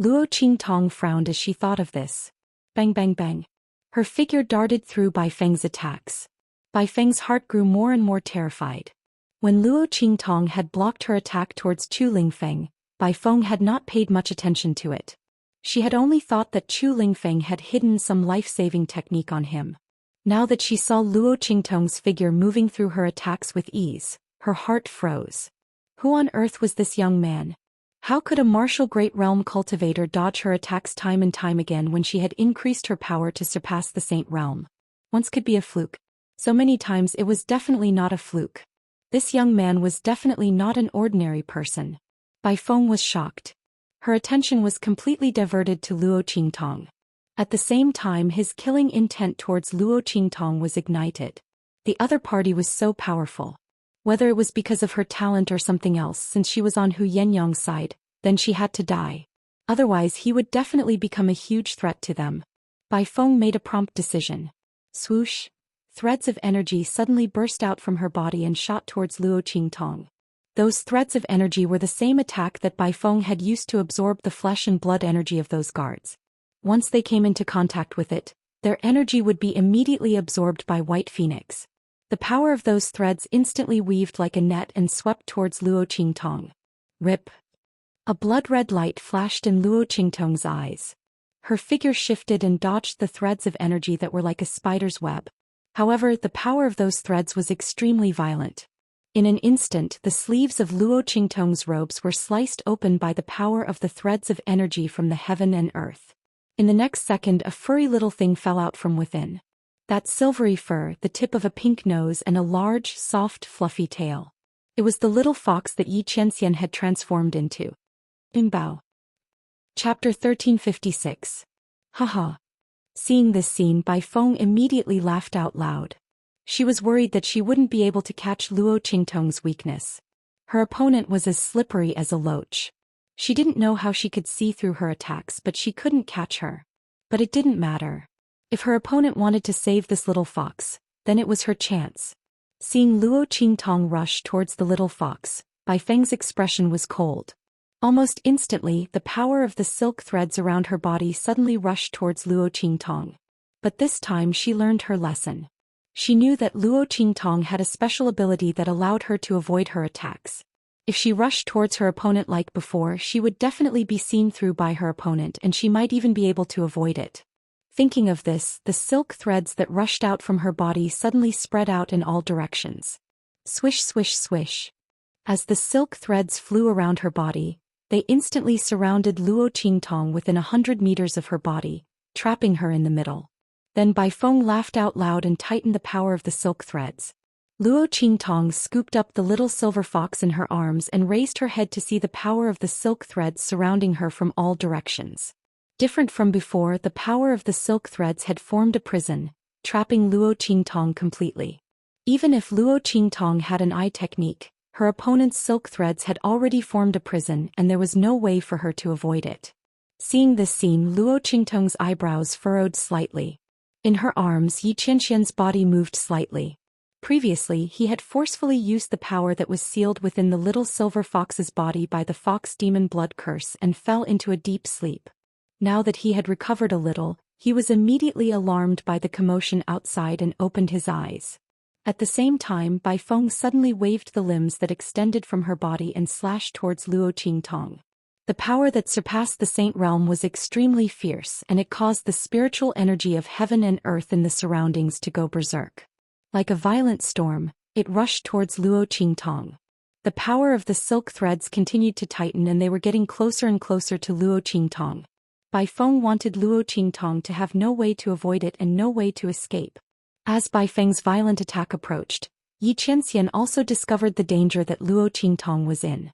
Luo Qingtong frowned as she thought of this. Bang bang bang. Her figure darted through Bai Feng's attacks. Bai Feng's heart grew more and more terrified. When Luo Qingtong had blocked her attack towards Chu Lingfeng, Bai Feng had not paid much attention to it. She had only thought that Chu Lingfeng had hidden some life-saving technique on him. Now that she saw Luo Qingtong's figure moving through her attacks with ease, her heart froze. Who on earth was this young man? How could a martial great realm cultivator dodge her attacks time and time again when she had increased her power to surpass the Saint Realm? Once could be a fluke. So many times it was definitely not a fluke. This young man was definitely not an ordinary person. Bai Feng was shocked. Her attention was completely diverted to Luo Qingtong. At the same time, his killing intent towards Luo Qingtong was ignited. The other party was so powerful. Whether it was because of her talent or something else, since she was on Hu Yenyang's side, then she had to die. Otherwise he would definitely become a huge threat to them. Bai Feng made a prompt decision. Swoosh! Threads of energy suddenly burst out from her body and shot towards Luo Qingtong. Those threads of energy were the same attack that Bai Feng had used to absorb the flesh and blood energy of those guards. Once they came into contact with it, their energy would be immediately absorbed by White Phoenix. The power of those threads instantly weaved like a net and swept towards Luo Qingtong. Rip! A blood-red light flashed in Luo Qingtong's eyes. Her figure shifted and dodged the threads of energy that were like a spider's web. However, the power of those threads was extremely violent. In an instant, the sleeves of Luo Qingtong's robes were sliced open by the power of the threads of energy from the heaven and earth. In the next second, a furry little thing fell out from within. That silvery fur, the tip of a pink nose and a large, soft, fluffy tail. It was the little fox that Xianxia had transformed into. Bao. Chapter 1356. Haha. Seeing this scene, Bai Feng immediately laughed out loud. She was worried that she wouldn't be able to catch Luo Qingtong's weakness. Her opponent was as slippery as a loach. She didn't know how she could see through her attacks, but she couldn't catch her. But it didn't matter. If her opponent wanted to save this little fox, then it was her chance. Seeing Luo Qingtong rush towards the little fox, Bai Feng's expression was cold. Almost instantly, the power of the silk threads around her body suddenly rushed towards Luo Qingtong. But this time she learned her lesson. She knew that Luo Qingtong had a special ability that allowed her to avoid her attacks. If she rushed towards her opponent like before, she would definitely be seen through by her opponent and she might even be able to avoid it. Thinking of this, the silk threads that rushed out from her body suddenly spread out in all directions. Swish swish swish. As the silk threads flew around her body, they instantly surrounded Luo Qingtong within 100 meters of her body, trapping her in the middle. Then Bai Feng laughed out loud and tightened the power of the silk threads. Luo Qingtong scooped up the little silver fox in her arms and raised her head to see the power of the silk threads surrounding her from all directions. Different from before, the power of the silk threads had formed a prison, trapping Luo Qingtong completely. Even if Luo Qingtong had an eye technique, her opponent's silk threads had already formed a prison and there was no way for her to avoid it. Seeing this scene, Luo Qingtong's eyebrows furrowed slightly. In her arms, Xianxia's body moved slightly. Previously, he had forcefully used the power that was sealed within the little silver fox's body by the fox demon blood curse and fell into a deep sleep. Now that he had recovered a little, he was immediately alarmed by the commotion outside and opened his eyes. At the same time, Bai Feng suddenly waved the limbs that extended from her body and slashed towards Luo Qingtong. The power that surpassed the saint realm was extremely fierce, and it caused the spiritual energy of heaven and earth in the surroundings to go berserk. Like a violent storm, it rushed towards Luo Qingtong. The power of the silk threads continued to tighten, and they were getting closer and closer to Luo Qingtong. Bai Feng wanted Luo Qingtong to have no way to avoid it and no way to escape. As Bai Feng's violent attack approached, Xianxia also discovered the danger that Luo Qingtong was in.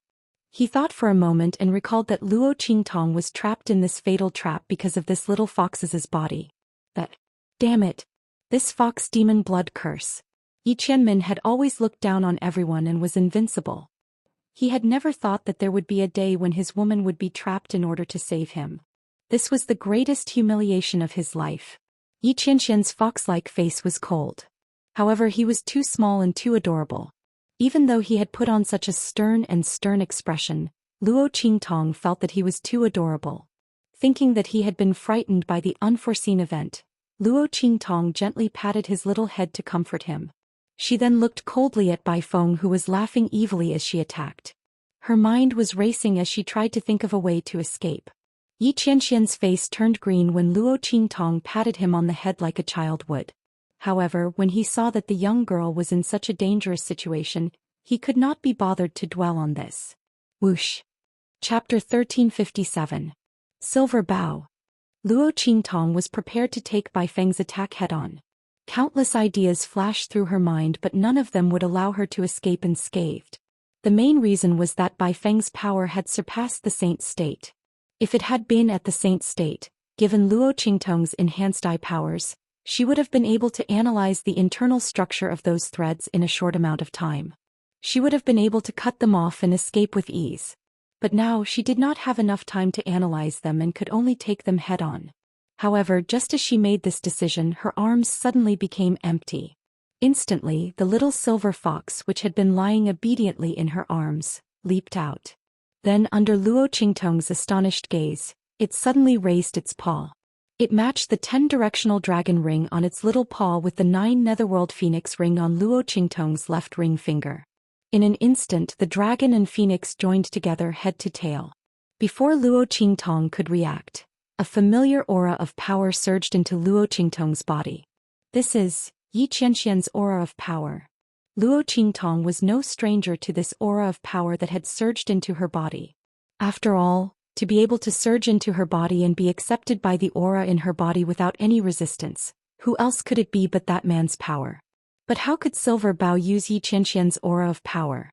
He thought for a moment and recalled that Luo Qingtong was trapped in this fatal trap because of this little fox's body. Damn it! This fox demon blood curse. Yi Qianmin had always looked down on everyone and was invincible. He had never thought that there would be a day when his woman would be trapped in order to save him. This was the greatest humiliation of his life. Yi Qianxian's fox-like face was cold. However, he was too small and too adorable. Even though he had put on such a stern expression, Luo Qingtong felt that he was too adorable. Thinking that he had been frightened by the unforeseen event, Luo Qingtong gently patted his little head to comfort him. She then looked coldly at Bai Feng, who was laughing evilly as she attacked. Her mind was racing as she tried to think of a way to escape. Yi Qianxian's face turned green when Luo Qingtong patted him on the head like a child would. However, when he saw that the young girl was in such a dangerous situation, he could not be bothered to dwell on this. Whoosh! Chapter 1357. Silver Bow. Luo Qingtong was prepared to take Bai Feng's attack head-on. Countless ideas flashed through her mind, but none of them would allow her to escape unscathed. The main reason was that Bai Feng's power had surpassed the saint's state. If it had been at the saint's state, given Luo Qingtong's enhanced eye powers, she would have been able to analyze the internal structure of those threads in a short amount of time. She would have been able to cut them off and escape with ease. But now she did not have enough time to analyze them and could only take them head-on. However, just as she made this decision, her arms suddenly became empty. Instantly, the little silver fox, which had been lying obediently in her arms, leaped out. Then, under Luo Qingtong's astonished gaze, it suddenly raised its paw. It matched the 10-directional dragon ring on its little paw with the 9 netherworld phoenix ring on Luo Qingtong's left ring finger. In an instant, the dragon and phoenix joined together head to tail. Before Luo Qingtong could react, a familiar aura of power surged into Luo Qingtong's body. This is Yi Qianxian's aura of power. Luo Qingtong was no stranger to this aura of power that had surged into her body. After all, to be able to surge into her body and be accepted by the aura in her body without any resistance, who else could it be but that man's power? But how could Silver Bao use Yi Qianxian's aura of power?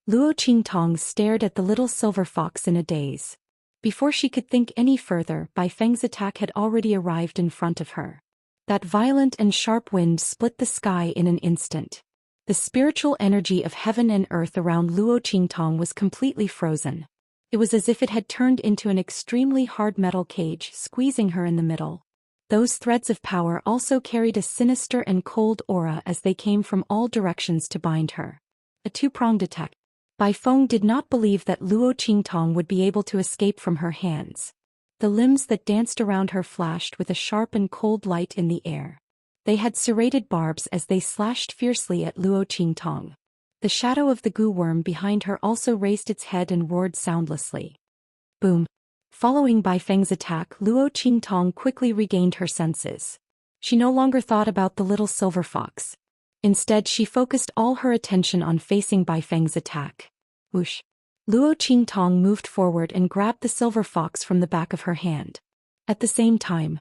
Luo Qingtong stared at the little silver fox in a daze. Before she could think any further, Bai Feng's attack had already arrived in front of her. That violent and sharp wind split the sky in an instant. The spiritual energy of heaven and earth around Luo Qingtong was completely frozen. It was as if it had turned into an extremely hard metal cage, squeezing her in the middle. Those threads of power also carried a sinister and cold aura as they came from all directions to bind her. A two-pronged attack. Bai Feng did not believe that Luo Qingtong would be able to escape from her hands. The limbs that danced around her flashed with a sharp and cold light in the air. They had serrated barbs as they slashed fiercely at Luo Qingtong. The shadow of the goo worm behind her also raised its head and roared soundlessly. Boom! Following Bai Feng's attack, Luo Qingtong quickly regained her senses. She no longer thought about the little silver fox. Instead, she focused all her attention on facing Bai Feng's attack. Whoosh! Luo Qingtong moved forward and grabbed the silver fox from the back of her hand. At the same time,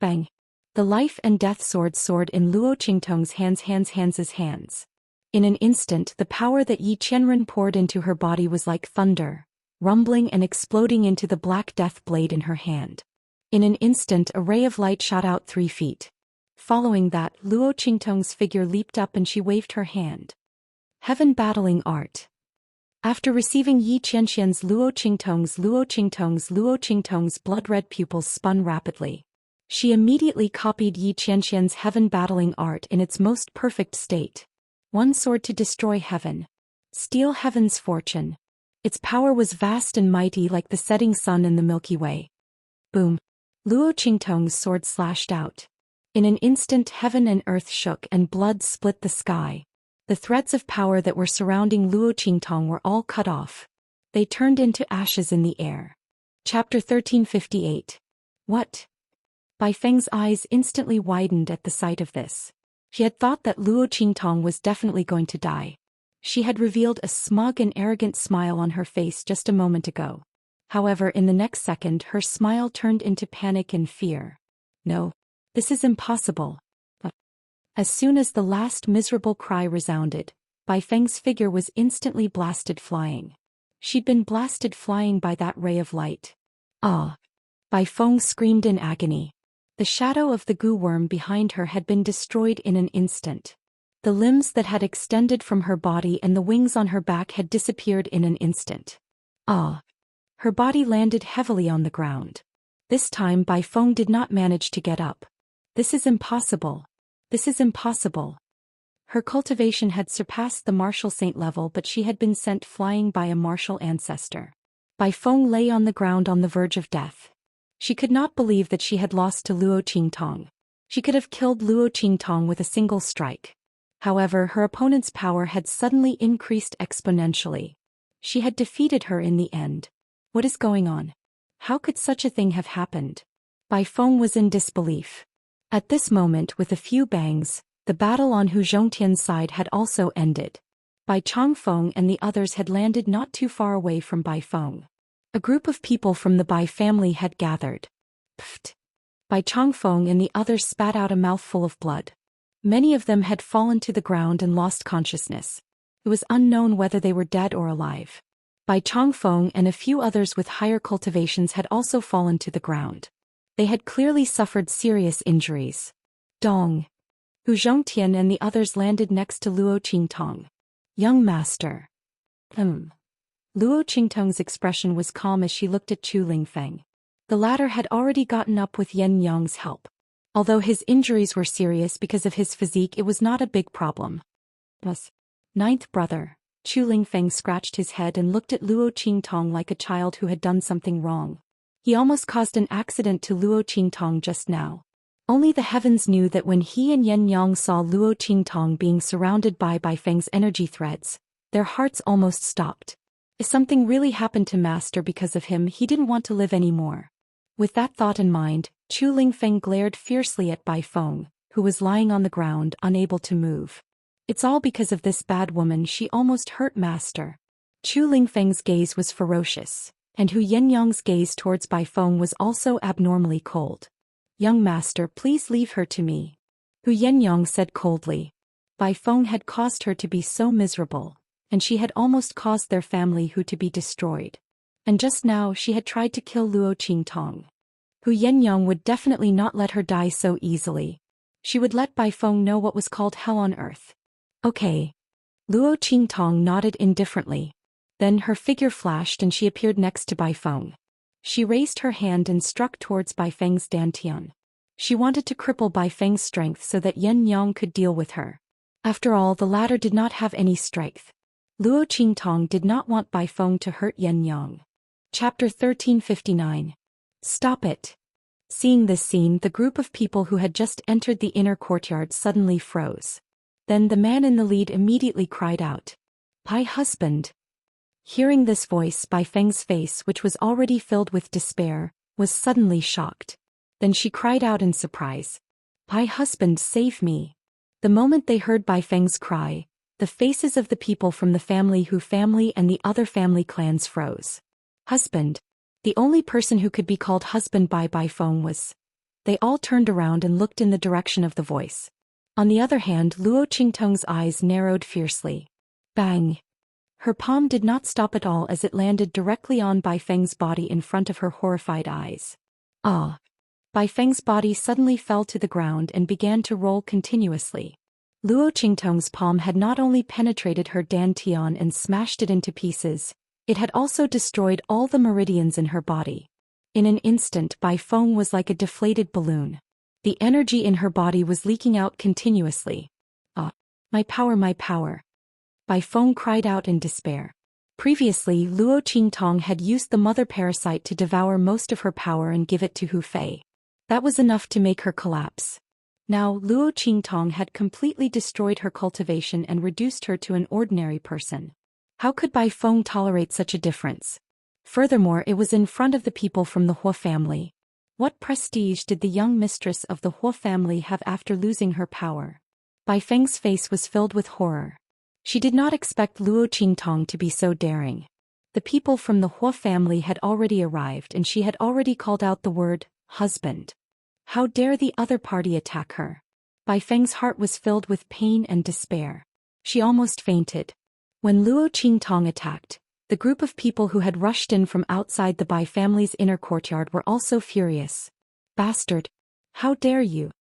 bang! The life and death sword soared in Luo Qingtong's hands. In an instant, the power that Yi Qianren poured into her body was like thunder, rumbling and exploding into the black death blade in her hand. In an instant, a ray of light shot out 3 feet. Following that, Luo Qingtong's figure leaped up and she waved her hand. Heaven Battling Art. After receiving Yi Qianxian's Luo Qingtong's blood-red pupils spun rapidly. She immediately copied Yi Qianxian's Heaven Battling Art in its most perfect state. One sword to destroy heaven. Steal heaven's fortune. Its power was vast and mighty like the setting sun in the Milky Way. Boom! Luo Qingtong's sword slashed out. In an instant, heaven and earth shook and blood split the sky. The threads of power that were surrounding Luo Qingtong were all cut off. They turned into ashes in the air. Chapter 1358. What? Bai Feng's eyes instantly widened at the sight of this. She had thought that Luo Qingtong was definitely going to die. She had revealed a smug and arrogant smile on her face just a moment ago. However, in the next second her smile turned into panic and fear. No. This is impossible. As soon as the last miserable cry resounded, Bai Feng's figure was instantly blasted flying. She'd been blasted flying by that ray of light. Ah! Bai Feng screamed in agony. The shadow of the goo worm behind her had been destroyed in an instant. The limbs that had extended from her body and the wings on her back had disappeared in an instant. Ah! Her body landed heavily on the ground. This time Bai Feng did not manage to get up. This is impossible. This is impossible. Her cultivation had surpassed the martial saint level, but she had been sent flying by a martial ancestor. Bai Feng lay on the ground on the verge of death. She could not believe that she had lost to Luo Qingtong. She could have killed Luo Qingtong with a single strike. However, her opponent's power had suddenly increased exponentially. She had defeated her in the end. What is going on? How could such a thing have happened? Bai Feng was in disbelief. At this moment, with a few bangs, the battle on Hu Zhongtian's side had also ended. Bai Changfeng and the others had landed not too far away from Bai Feng. A group of people from the Bai family had gathered. Pfft! Bai Changfeng and the others spat out a mouthful of blood. Many of them had fallen to the ground and lost consciousness. It was unknown whether they were dead or alive. Bai Changfeng and a few others with higher cultivations had also fallen to the ground. They had clearly suffered serious injuries. Dong! Hu Zhongtian and the others landed next to Luo Qingtong. Young master. Luo Qingtong's expression was calm as she looked at Chu Lingfeng. The latter had already gotten up with Yen Yang's help. Although his injuries were serious because of his physique, it was not a big problem. Thus, ninth brother, Chu Lingfeng scratched his head and looked at Luo Qingtong like a child who had done something wrong. He almost caused an accident to Luo Qingtong just now. Only the heavens knew that when he and Yen Yang saw Luo Qingtong being surrounded by Bai Feng's energy threads, their hearts almost stopped. If something really happened to Master because of him, he didn't want to live anymore. With that thought in mind, Chu Lingfeng glared fiercely at Bai Feng, who was lying on the ground unable to move. It's all because of this bad woman, she almost hurt Master. Chu Lingfeng's gaze was ferocious, and Hu Yenyang's gaze towards Bai Feng was also abnormally cold. Young master, please leave her to me. Hu Yenyang said coldly. Bai Feng had caused her to be so miserable, and she had almost caused their family to be destroyed. And just now she had tried to kill Luo Qingtong. Hu Yenyang would definitely not let her die so easily. She would let Bai Feng know what was called hell on earth. Okay. Luo Qingtong nodded indifferently. Then her figure flashed and she appeared next to Bai Feng. She raised her hand and struck towards Bai Feng's dantian. She wanted to cripple Bai Feng's strength so that Yen Yang could deal with her. After all, the latter did not have any strength. Luo Qingtong did not want Bai Feng to hurt Yen Yang. Chapter 1359. Stop it. Seeing this scene, the group of people who had just entered the inner courtyard suddenly froze. Then the man in the lead immediately cried out. Bai husband. Hearing this voice, Bai Feng's face, which was already filled with despair, was suddenly shocked. Then she cried out in surprise. Bai husband, save me. The moment they heard Bai Feng's cry, the faces of the people from the family and the other family clans froze. Husband. The only person who could be called husband by Bai Feng was. They all turned around and looked in the direction of the voice. On the other hand, Luo Qingtong's eyes narrowed fiercely. Bang! Her palm did not stop at all as it landed directly on Bai Feng's body in front of her horrified eyes. Ah! Bai Feng's body suddenly fell to the ground and began to roll continuously. Luo Qingtong's palm had not only penetrated her dantian and smashed it into pieces, it had also destroyed all the meridians in her body. In an instant, Bai Feng was like a deflated balloon. The energy in her body was leaking out continuously. Ah! My power, my power! Bai Feng cried out in despair. Previously, Luo Qingtong had used the mother parasite to devour most of her power and give it to Hu Fei. That was enough to make her collapse. Now, Luo Qingtong had completely destroyed her cultivation and reduced her to an ordinary person. How could Bai Feng tolerate such a difference? Furthermore, it was in front of the people from the Hua family. What prestige did the young mistress of the Hua family have after losing her power? Bai Feng's face was filled with horror. She did not expect Luo Qingtong to be so daring. The people from the Hua family had already arrived and she had already called out the word, husband. How dare the other party attack her? Bai Feng's heart was filled with pain and despair. She almost fainted. When Luo Qingtong attacked, the group of people who had rushed in from outside the Bai family's inner courtyard were also furious. Bastard! How dare you!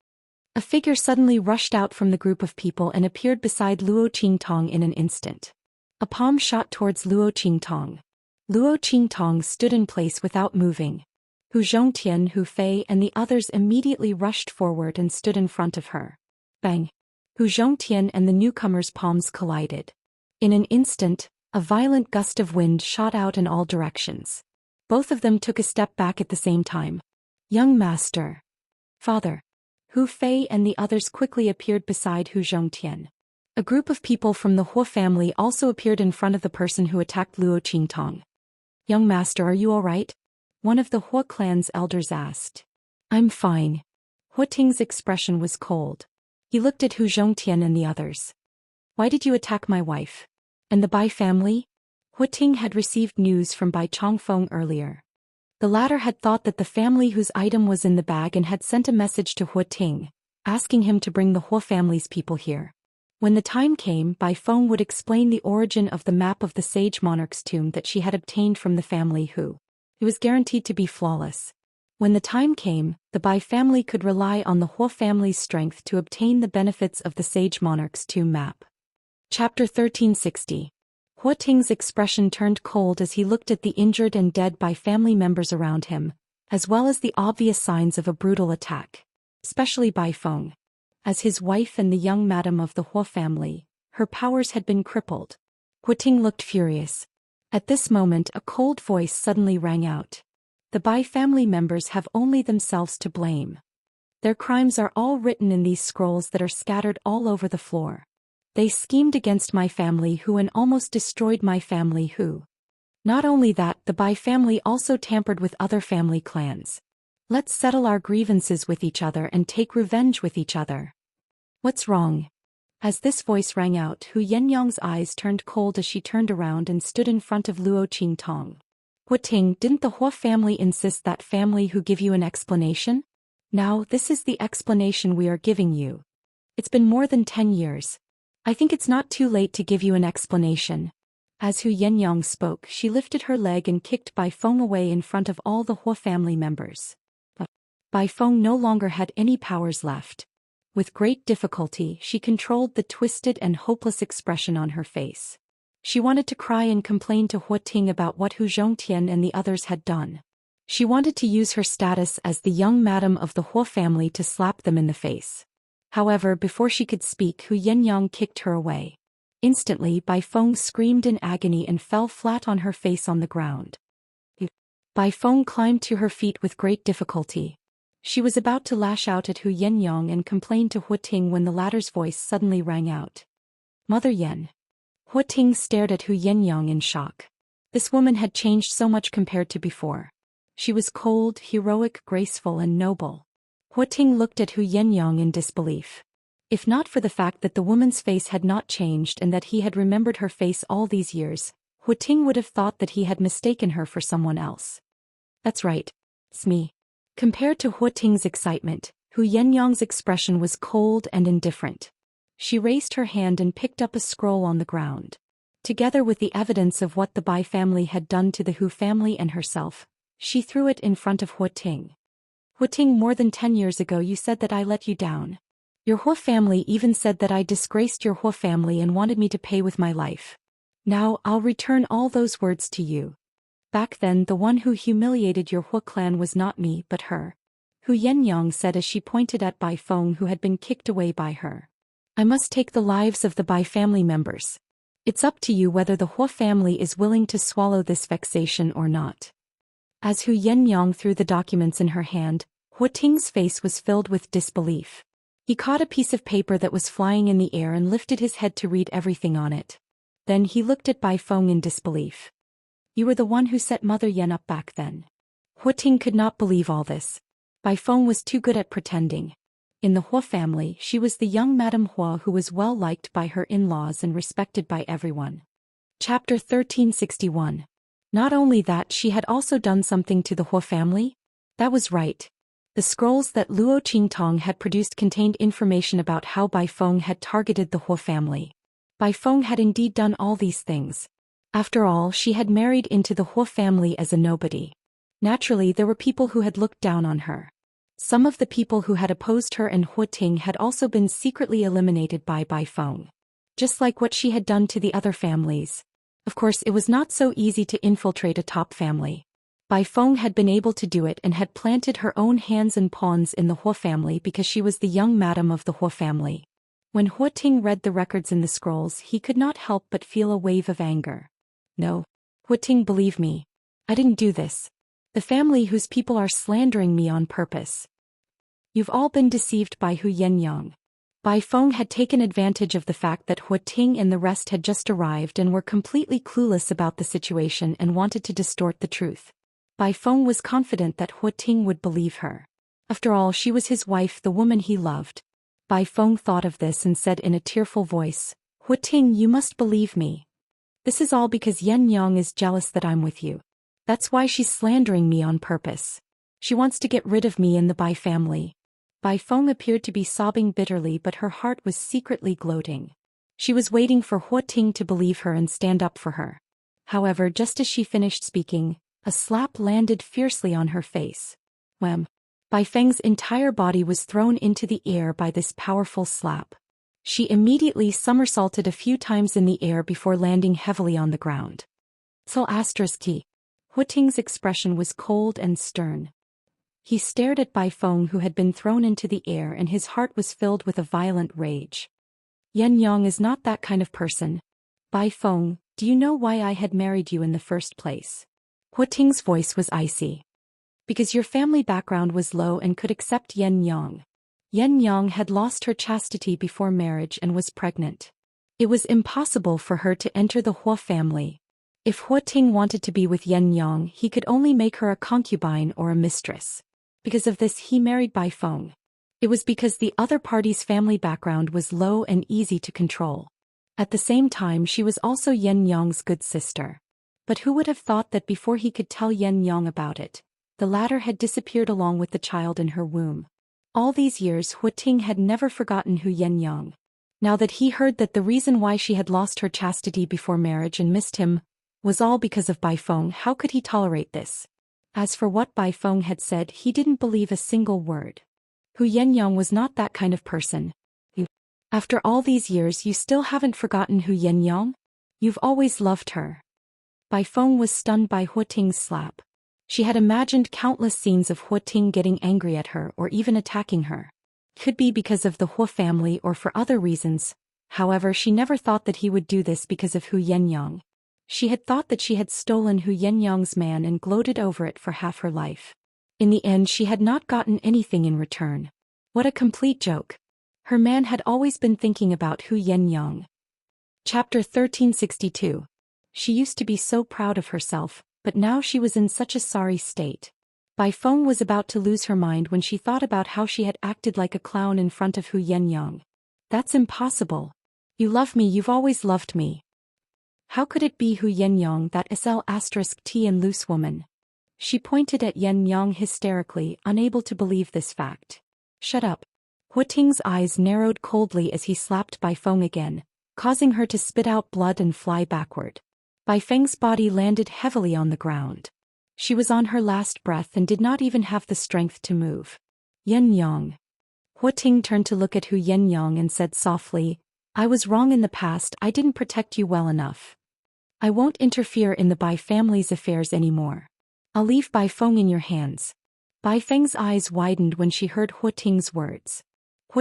A figure suddenly rushed out from the group of people and appeared beside Luo Qingtong in an instant. A palm shot towards Luo Qingtong. Luo Qingtong stood in place without moving. Hu Zhongtian, Hu Fei and the others immediately rushed forward and stood in front of her. Bang! Hu Zhongtian and the newcomer's palms collided. In an instant, a violent gust of wind shot out in all directions. Both of them took a step back at the same time. Young master. Father. Hu Fei and the others quickly appeared beside Hu Zhongtian. A group of people from the Hua family also appeared in front of the person who attacked Luo Qingtong. Young master, are you all right? One of the Hua clan's elders asked. I'm fine. Hua Ting's expression was cold. He looked at Hu Zhongtian and the others. Why did you attack my wife? And the Bai family? Hua Ting had received news from Bai Chongfeng earlier. The latter had thought that the family whose item was in the bag and had sent a message to Hua Ting, asking him to bring the Hua family's people here. When the time came, Bai Feng would explain the origin of the map of the sage monarch's tomb that she had obtained from the family who. It was guaranteed to be flawless. When the time came, the Bai family could rely on the Hua family's strength to obtain the benefits of the sage monarch's tomb map. Chapter 1360. Hua Ting's expression turned cold as he looked at the injured and dead Bai family members around him, as well as the obvious signs of a brutal attack. Especially Bai Feng. As his wife and the young madam of the Hua family, her powers had been crippled. Hua Ting looked furious. At this moment a cold voice suddenly rang out. The Bai family members have only themselves to blame. Their crimes are all written in these scrolls that are scattered all over the floor. They schemed against my family who and almost destroyed my family who. Not only that, the Bai family also tampered with other family clans. Let's settle our grievances with each other and take revenge with each other. What's wrong? As this voice rang out, Hu Yenyang's eyes turned cold as she turned around and stood in front of Luo Qingtong. Hua Ting, didn't the Hua family insist that family who give you an explanation? Now, this is the explanation we are giving you. It's been more than 10 years. I think it's not too late to give you an explanation. As Hu Yenyang spoke, she lifted her leg and kicked Bai Feng away in front of all the Hua family members. But Bai Feng no longer had any powers left. With great difficulty, she controlled the twisted and hopeless expression on her face. She wanted to cry and complain to Hua Ting about what Hu Zhongtian and the others had done. She wanted to use her status as the young madam of the Hua family to slap them in the face. However, before she could speak, Hu Yenyang kicked her away. Instantly, Bai Feng screamed in agony and fell flat on her face on the ground. Bai Feng climbed to her feet with great difficulty. She was about to lash out at Hu Yenyang and complain to Hua Ting when the latter's voice suddenly rang out. Mother Yen. Hua Ting stared at Hu Yenyang in shock. This woman had changed so much compared to before. She was cold, heroic, graceful and noble. Hua Ting looked at Hu Yenyang in disbelief. If not for the fact that the woman's face had not changed and that he had remembered her face all these years, Hua Ting would have thought that he had mistaken her for someone else. That's right. It's me. Compared to Hua Ting's excitement, Hu Yenyang's expression was cold and indifferent. She raised her hand and picked up a scroll on the ground. Together with the evidence of what the Bai family had done to the Hu family and herself, she threw it in front of Hua Ting. Hua Ting, more than 10 years ago you said that I let you down. Your Hua family even said that I disgraced your Hua family and wanted me to pay with my life. Now I'll return all those words to you. Back then the one who humiliated your Hua clan was not me but her. Hu Yenyang said as she pointed at Bai Feng who had been kicked away by her. I must take the lives of the Bai family members. It's up to you whether the Hua family is willing to swallow this vexation or not. As Hu Yenyang threw the documents in her hand, Hua Ting's face was filled with disbelief. He caught a piece of paper that was flying in the air and lifted his head to read everything on it. Then he looked at Bai Feng in disbelief. You were the one who set Mother Yen up back then. Ting could not believe all this. Bai Feng was too good at pretending. In the Hua family, she was the young Madame Hua who was well liked by her in-laws and respected by everyone. Chapter 1361. Not only that, she had also done something to the Hua family? That was right. The scrolls that Luo Qingtong had produced contained information about how Bai Feng had targeted the Hua family. Bai Feng had indeed done all these things. After all, she had married into the Hua family as a nobody. Naturally, there were people who had looked down on her. Some of the people who had opposed her and Ting had also been secretly eliminated by Bai Feng. Just like what she had done to the other families. Of course, it was not so easy to infiltrate a top family. Bai Feng had been able to do it and had planted her own hands and pawns in the Hua family because she was the young madam of the Hua family. When Ting read the records in the scrolls, he could not help but feel a wave of anger. No. Ting, believe me. I didn't do this. The family whose people are slandering me on purpose. You've all been deceived by Hu Yenyang. Bai Feng had taken advantage of the fact that Ting and the rest had just arrived and were completely clueless about the situation and wanted to distort the truth. Bai Feng was confident that Ting would believe her. After all, she was his wife, the woman he loved. Bai Feng thought of this and said in a tearful voice, Ting, you must believe me. This is all because Yenyang is jealous that I'm with you. That's why she's slandering me on purpose. She wants to get rid of me and the Bai family. Bai Feng appeared to be sobbing bitterly, but her heart was secretly gloating. She was waiting for Ting to believe her and stand up for her. However, just as she finished speaking, a slap landed fiercely on her face. Wham! Bai Feng's entire body was thrown into the air by this powerful slap. She immediately somersaulted a few times in the air before landing heavily on the ground. T. Ting's expression was cold and stern. He stared at Bai Feng, who had been thrown into the air, and his heart was filled with a violent rage. Yenyang is not that kind of person. Bai Feng, do you know why I had married you in the first place? Ting's voice was icy. Because your family background was low and could accept Yenyang. Yenyang had lost her chastity before marriage and was pregnant. It was impossible for her to enter the Hua family. If Ting wanted to be with Yenyang, he could only make her a concubine or a mistress. Because of this, he married Bai Feng. It was because the other party's family background was low and easy to control. At the same time, she was also Yenyang's good sister. But who would have thought that before he could tell Yenyang about it, the latter had disappeared along with the child in her womb. All these years, Ting had never forgotten Hu Yenyang. Now that he heard that the reason why she had lost her chastity before marriage and missed him was all because of Bai Feng, how could he tolerate this? As for what Bai Feng had said, he didn't believe a single word. Hu Yenyang was not that kind of person. After all these years, you still haven't forgotten Hu Yenyang? You've always loved her. Bai Feng was stunned by Ting's slap. She had imagined countless scenes of Ting getting angry at her or even attacking her. Could be because of the Hua family or for other reasons. However, she never thought that he would do this because of Hu Yenyang. She had thought that she had stolen Hu Yenyang's man and gloated over it for half her life. In the end, she had not gotten anything in return. What a complete joke. Her man had always been thinking about Hu Yenyang. Chapter 1362. She used to be so proud of herself, but now she was in such a sorry state. Bai Feng was about to lose her mind when she thought about how she had acted like a clown in front of Hu Yenyang. That's impossible. You love me, you've always loved me. How could it be Hu Yenyang, that SL*T and loose woman? She pointed at Yenyang hysterically, unable to believe this fact. Shut up. Ting's eyes narrowed coldly as he slapped Bai Feng again, causing her to spit out blood and fly backward. Bai Feng's body landed heavily on the ground. She was on her last breath and did not even have the strength to move. Yenyang. Ting turned to look at Hu Yenyang and said softly, I was wrong in the past, I didn't protect you well enough. I won't interfere in the Bai family's affairs anymore. I'll leave Bai Feng in your hands. Bai Feng's eyes widened when she heard Ting's words.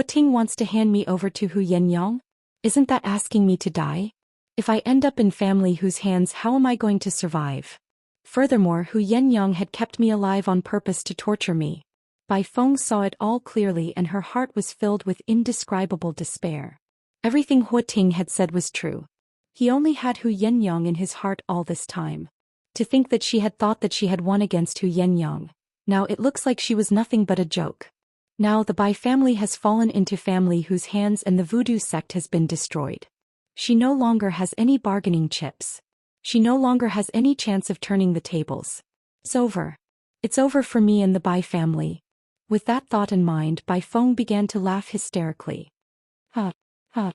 Ting wants to hand me over to Hu Yenyang? Isn't that asking me to die? If I end up in family whose hands, how am I going to survive? Furthermore, Hu Yenyang had kept me alive on purpose to torture me. Bai Feng saw it all clearly and her heart was filled with indescribable despair. Everything Ting had said was true. He only had Hu Yenyang in his heart all this time. To think that she had thought that she had won against Hu Yenyang. Now it looks like she was nothing but a joke. Now the Bai family has fallen into family whose hands and the voodoo sect has been destroyed. She no longer has any bargaining chips. She no longer has any chance of turning the tables. It's over. It's over for me and the Bai family. With that thought in mind, Bai Feng began to laugh hysterically. Ha, ha.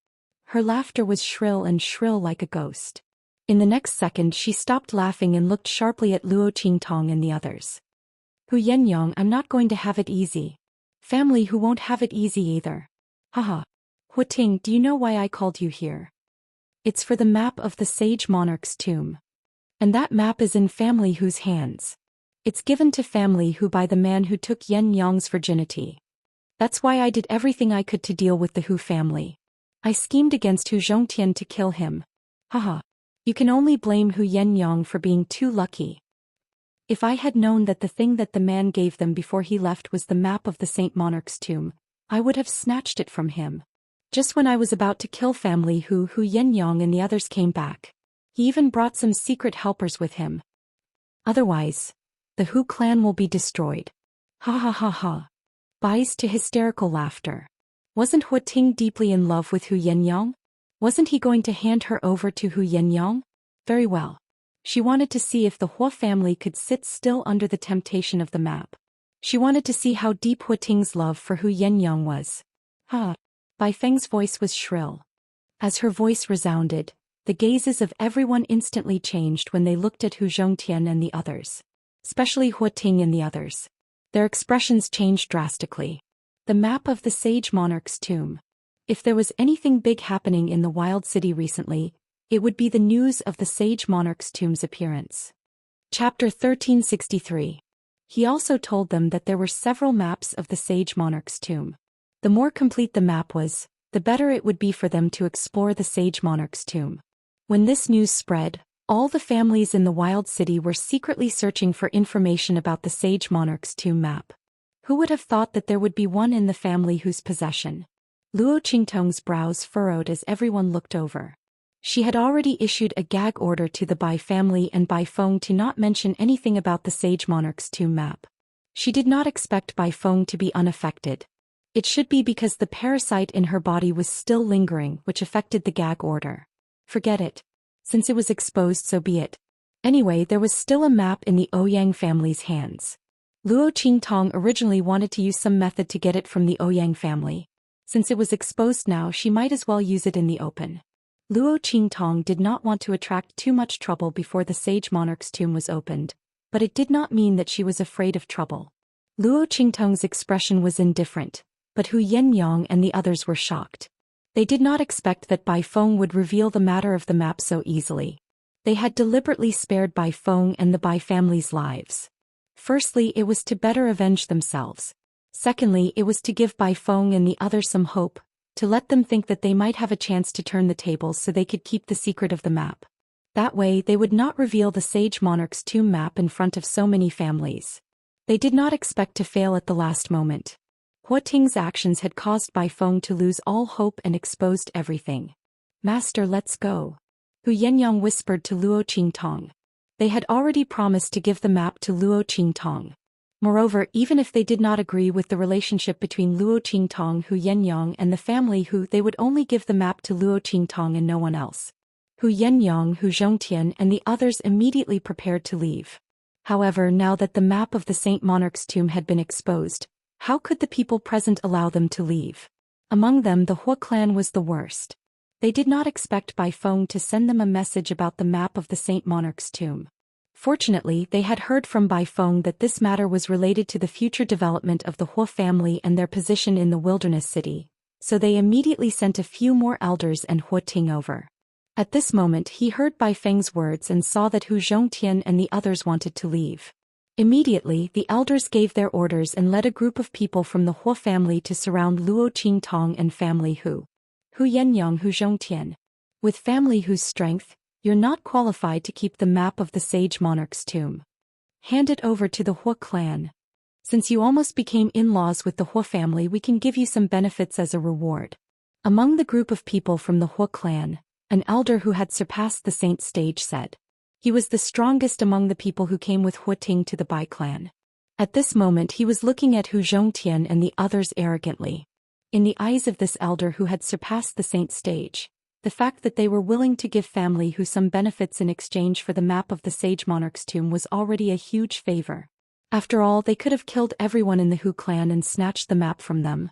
Her laughter was shrill like a ghost. In the next second she stopped laughing and looked sharply at Luo Qingtong and the others. Hu Yenyang, I'm not going to have it easy. Family who won't have it easy either. Haha. Huating, do you know why I called you here? It's for the map of the sage monarch's tomb. And that map is in family whose hands. It's given to family who by the man who took Yen Yang's virginity. That's why I did everything I could to deal with the Hu family. I schemed against Hu Zhongtian to kill him. Haha. You can only blame Hu Yenyang for being too lucky. If I had known that the thing that the man gave them before he left was the map of the Saint Monarch's tomb, I would have snatched it from him. Just when I was about to kill family Hu Yenyang and the others came back. He even brought some secret helpers with him. Otherwise, the Hu clan will be destroyed. Ha ha ha ha. Bai's to hysterical laughter. Wasn't Huating deeply in love with Hu Yenyang? Wasn't he going to hand her over to Hu Yenyang? Very well. She wanted to see if the Hua family could sit still under the temptation of the map. She wanted to see how deep Huating's love for Hu Yenyang was. Ha! Bai Feng's voice was shrill. As her voice resounded, the gazes of everyone instantly changed when they looked at Hu Zhongtian and the others. Especially Huating and the others. Their expressions changed drastically. The map of the sage monarch's tomb. If there was anything big happening in the wild city recently, it would be the news of the sage monarch's tomb's appearance. Chapter 1363. He also told them that there were several maps of the sage monarch's tomb. The more complete the map was, the better it would be for them to explore the sage monarch's tomb. When this news spread, all the families in the wild city were secretly searching for information about the sage monarch's tomb map. Who would have thought that there would be one in the family whose possession? Luo Qingtong's brows furrowed as everyone looked over. She had already issued a gag order to the Bai family and Bai Feng to not mention anything about the sage monarch's tomb map. She did not expect Bai Feng to be unaffected. It should be because the parasite in her body was still lingering, which affected the gag order. Forget it. Since it was exposed, so be it. Anyway, there was still a map in the Ouyang family's hands. Luo Qingtong originally wanted to use some method to get it from the Ouyang family. Since it was exposed now, she might as well use it in the open. Luo Qingtong did not want to attract too much trouble before the sage monarch's tomb was opened, but it did not mean that she was afraid of trouble. Luo Qingtong's expression was indifferent, but Hu Yenyang and the others were shocked. They did not expect that Bai Feng would reveal the matter of the map so easily. They had deliberately spared Bai Feng and the Bai family's lives. Firstly, it was to better avenge themselves. Secondly, it was to give Bai Feng and the others some hope, to let them think that they might have a chance to turn the tables so they could keep the secret of the map. That way, they would not reveal the sage monarch's tomb map in front of so many families. They did not expect to fail at the last moment. Huating's actions had caused Bai Feng to lose all hope and exposed everything. Master, let's go. Hu Yenyang whispered to Luo Qingtong. They had already promised to give the map to Luo Qingtong. Moreover, even if they did not agree with the relationship between Luo Qingtong, Hu Yenyang and the family Hu, they would only give the map to Luo Qingtong and no one else. Hu Yenyang, Hu Zhongtian and the others immediately prepared to leave. However, now that the map of the Saint Monarch's tomb had been exposed, how could the people present allow them to leave? Among them, the Hua clan was the worst. They did not expect Bai Feng to send them a message about the map of the Saint Monarch's tomb. Fortunately, they had heard from Bai Feng that this matter was related to the future development of the Hua family and their position in the wilderness city, so they immediately sent a few more elders and Huating over. At this moment he heard Bai Feng's words and saw that Hu Zhongtian and the others wanted to leave. Immediately, the elders gave their orders and led a group of people from the Hua family to surround Luo Qingtong and family Hu Yenyang, Hu Zhongtian. With family Hu's strength, you're not qualified to keep the map of the sage monarch's tomb. Hand it over to the Hua clan. Since you almost became in-laws with the Hua family, we can give you some benefits as a reward. Among the group of people from the Hua clan, an elder who had surpassed the saint stage said. He was the strongest among the people who came with Huting to the Bai clan. At this moment he was looking at Zhou Xian and the others arrogantly. In the eyes of this elder who had surpassed the saint stage, the fact that they were willing to give family Hu some benefits in exchange for the map of the sage monarch's tomb was already a huge favor. After all, they could have killed everyone in the Hu clan and snatched the map from them.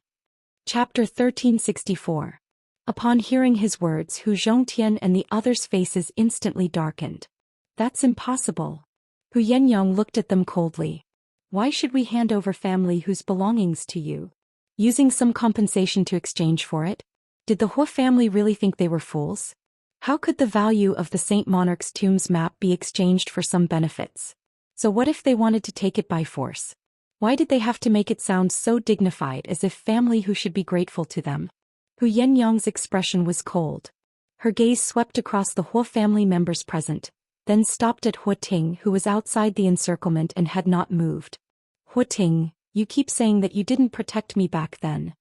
Chapter 1364. Upon hearing his words, Hu Zhongtian and the others' faces instantly darkened. That's impossible. Hu Yenyang looked at them coldly. Why should we hand over family Hu's belongings to you? Using some compensation to exchange for it? Did the Hu family really think they were fools? How could the value of the Saint Monarch's tomb's map be exchanged for some benefits? So what if they wanted to take it by force? Why did they have to make it sound so dignified, as if family Hu should be grateful to them? Hu Yenyang's expression was cold. Her gaze swept across the Hu family members present, then stopped at Huting, who was outside the encirclement and had not moved. Huting, you keep saying that you didn't protect me back then.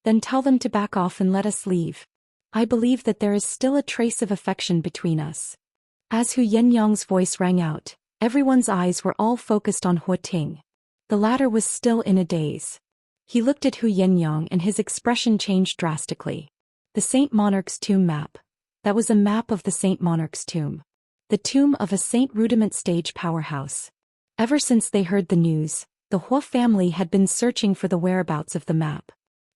Then tell them to back off and let us leave. I believe that there is still a trace of affection between us. As Hu Yenyang's voice rang out, everyone's eyes were all focused on Huting. The latter was still in a daze. He looked at Hu Yenyang and his expression changed drastically. The Saint Monarch's tomb map. That was a map of the Saint Monarch's tomb. The tomb of a Saint Rudiment stage powerhouse. Ever since they heard the news, the Hu family had been searching for the whereabouts of the map.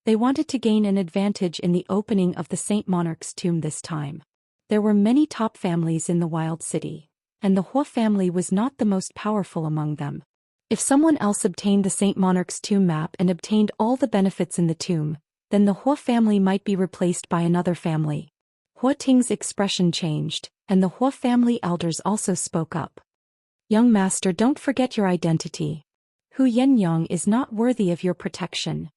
They wanted to gain an advantage in the opening of the Saint Monarch's tomb this time. There were many top families in the Wild City, and the Hu family was not the most powerful among them. If someone else obtained the Saint Monarch's tomb map and obtained all the benefits in the tomb, then the Hu family might be replaced by another family. Huting's expression changed, and the Hu family elders also spoke up. Young master, don't forget your identity. Hu Yenyang is not worthy of your protection.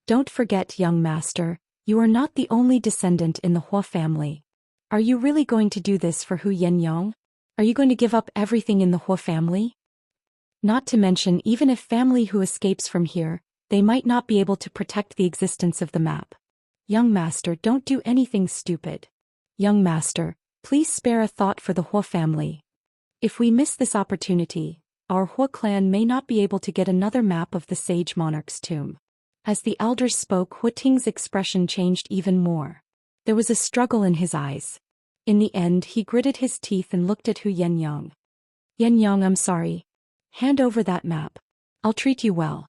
Don't forget, young master, you are not the only descendant in the Hu family. Are you really going to do this for Hu Yenyang? Are you going to give up everything in the Hu family? Not to mention, even if family Hu escapes from here, they might not be able to protect the existence of the map. Young master, don't do anything stupid. Young master, please spare a thought for the Hu family. If we miss this opportunity, our Hu clan may not be able to get another map of the sage monarch's tomb. As the elders spoke, Huting's expression changed even more. There was a struggle in his eyes. In the end, he gritted his teeth and looked at Hu Yenyang. Yenyang, I'm sorry. Hand over that map. I'll treat you well.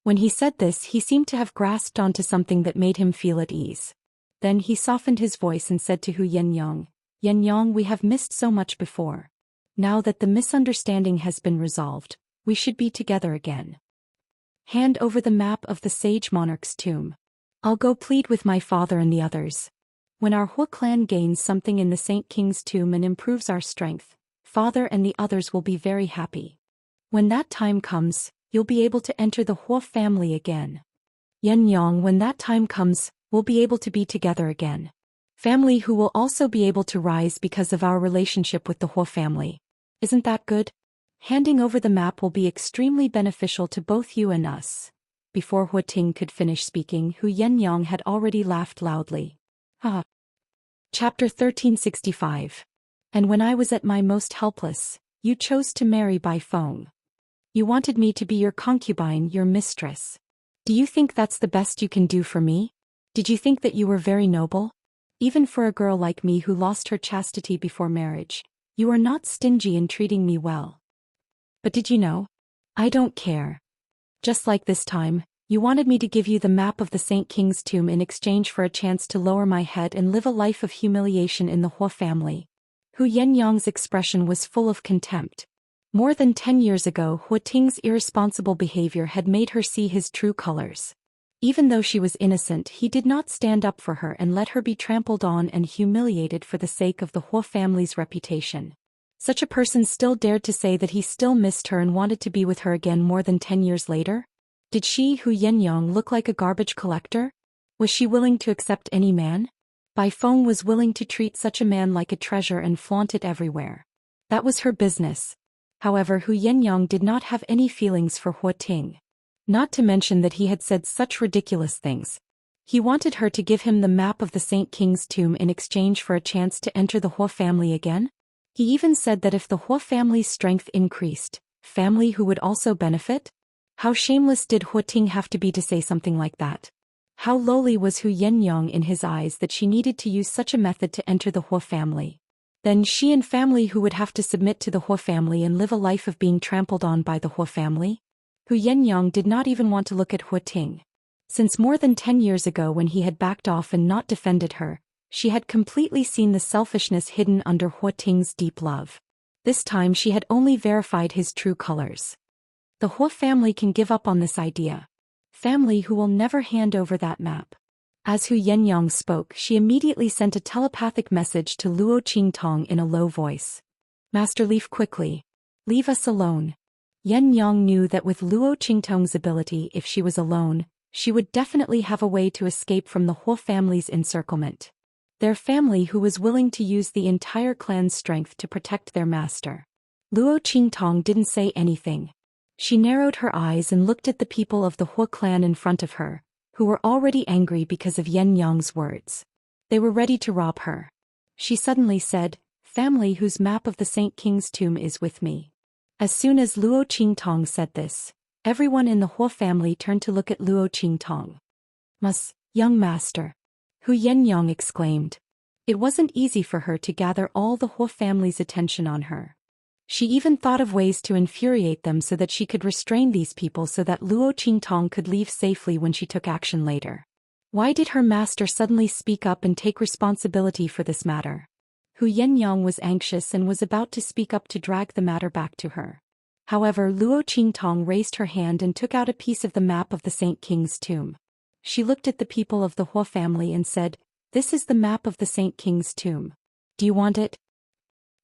When he said this, he seemed to have grasped onto something that made him feel at ease. Then he softened his voice and said to Hu Yenyang, Yenyang, we have missed so much before. Now that the misunderstanding has been resolved, we should be together again. Hand over the map of the sage monarch's tomb. I'll go plead with my father and the others. When our Hu clan gains something in the Saint King's tomb and improves our strength, father and the others will be very happy. When that time comes, you'll be able to enter the Hu family again. Yenyang, when that time comes, we'll be able to be together again. Family Hu will also be able to rise because of our relationship with the Hu family. Isn't that good? Handing over the map will be extremely beneficial to both you and us. Before Huting could finish speaking, Hu Yenyang had already laughed loudly. Ah. Chapter 1365. And when I was at my most helpless, you chose to marry Bai Feng. You wanted me to be your concubine, your mistress. Do you think that's the best you can do for me? Did you think that you were very noble? Even for a girl like me who lost her chastity before marriage, you are not stingy in treating me well. But did you know? I don't care. Just like this time, you wanted me to give you the map of the Saint King's tomb in exchange for a chance to lower my head and live a life of humiliation in the Hu family. Hu Yenyang's expression was full of contempt. More than 10 years ago, Huting's irresponsible behavior had made her see his true colors. Even though she was innocent, he did not stand up for her and let her be trampled on and humiliated for the sake of the Hu family's reputation. Such a person still dared to say that he still missed her and wanted to be with her again more than 10 years later? Did she, Hu Yenyang, look like a garbage collector? Was she willing to accept any man? Bai Feng was willing to treat such a man like a treasure and flaunt it everywhere. That was her business. However, Hu Yenyang did not have any feelings for Huting. Not to mention that he had said such ridiculous things. He wanted her to give him the map of the Saint King's tomb in exchange for a chance to enter the Hu family again? He even said that if the Hua family's strength increased, family who would also benefit? How shameless did Hua Ting have to be to say something like that? How lowly was Hu Yenyang in his eyes that she needed to use such a method to enter the Hua family? Then she and family who would have to submit to the Hua family and live a life of being trampled on by the Hua family? Hu Yenyang did not even want to look at Hua Ting. Since more than 10 years ago when he had backed off and not defended her, she had completely seen the selfishness hidden under Hua Ting's deep love. This time she had only verified his true colors. The Hua family can give up on this idea. Family who will never hand over that map. As Hu Yenyang spoke, she immediately sent a telepathic message to Luo Qingtong in a low voice. Master, leave quickly. Leave us alone. Yenyang knew that with Luo Qingtong's ability, if she was alone, she would definitely have a way to escape from the Hua family's encirclement. Their family who was willing to use the entire clan's strength to protect their master. Luo Qingtong didn't say anything. She narrowed her eyes and looked at the people of the Hua clan in front of her, who were already angry because of Yenyang's words. They were ready to rob her. She suddenly said, "Family whose map of the Saint King's tomb is with me." As soon as Luo Qingtong said this, everyone in the Hua family turned to look at Luo Qingtong. Young master," Hu Yenyang exclaimed. It wasn't easy for her to gather all the Hua family's attention on her. She even thought of ways to infuriate them so that she could restrain these people so that Luo Qingtong could leave safely when she took action later. Why did her master suddenly speak up and take responsibility for this matter? Hu Yenyang was anxious and was about to speak up to drag the matter back to her. However, Luo Qingtong raised her hand and took out a piece of the map of the Saint King's tomb. She looked at the people of the Hua family and said, "This is the map of the Saint King's tomb. Do you want it?"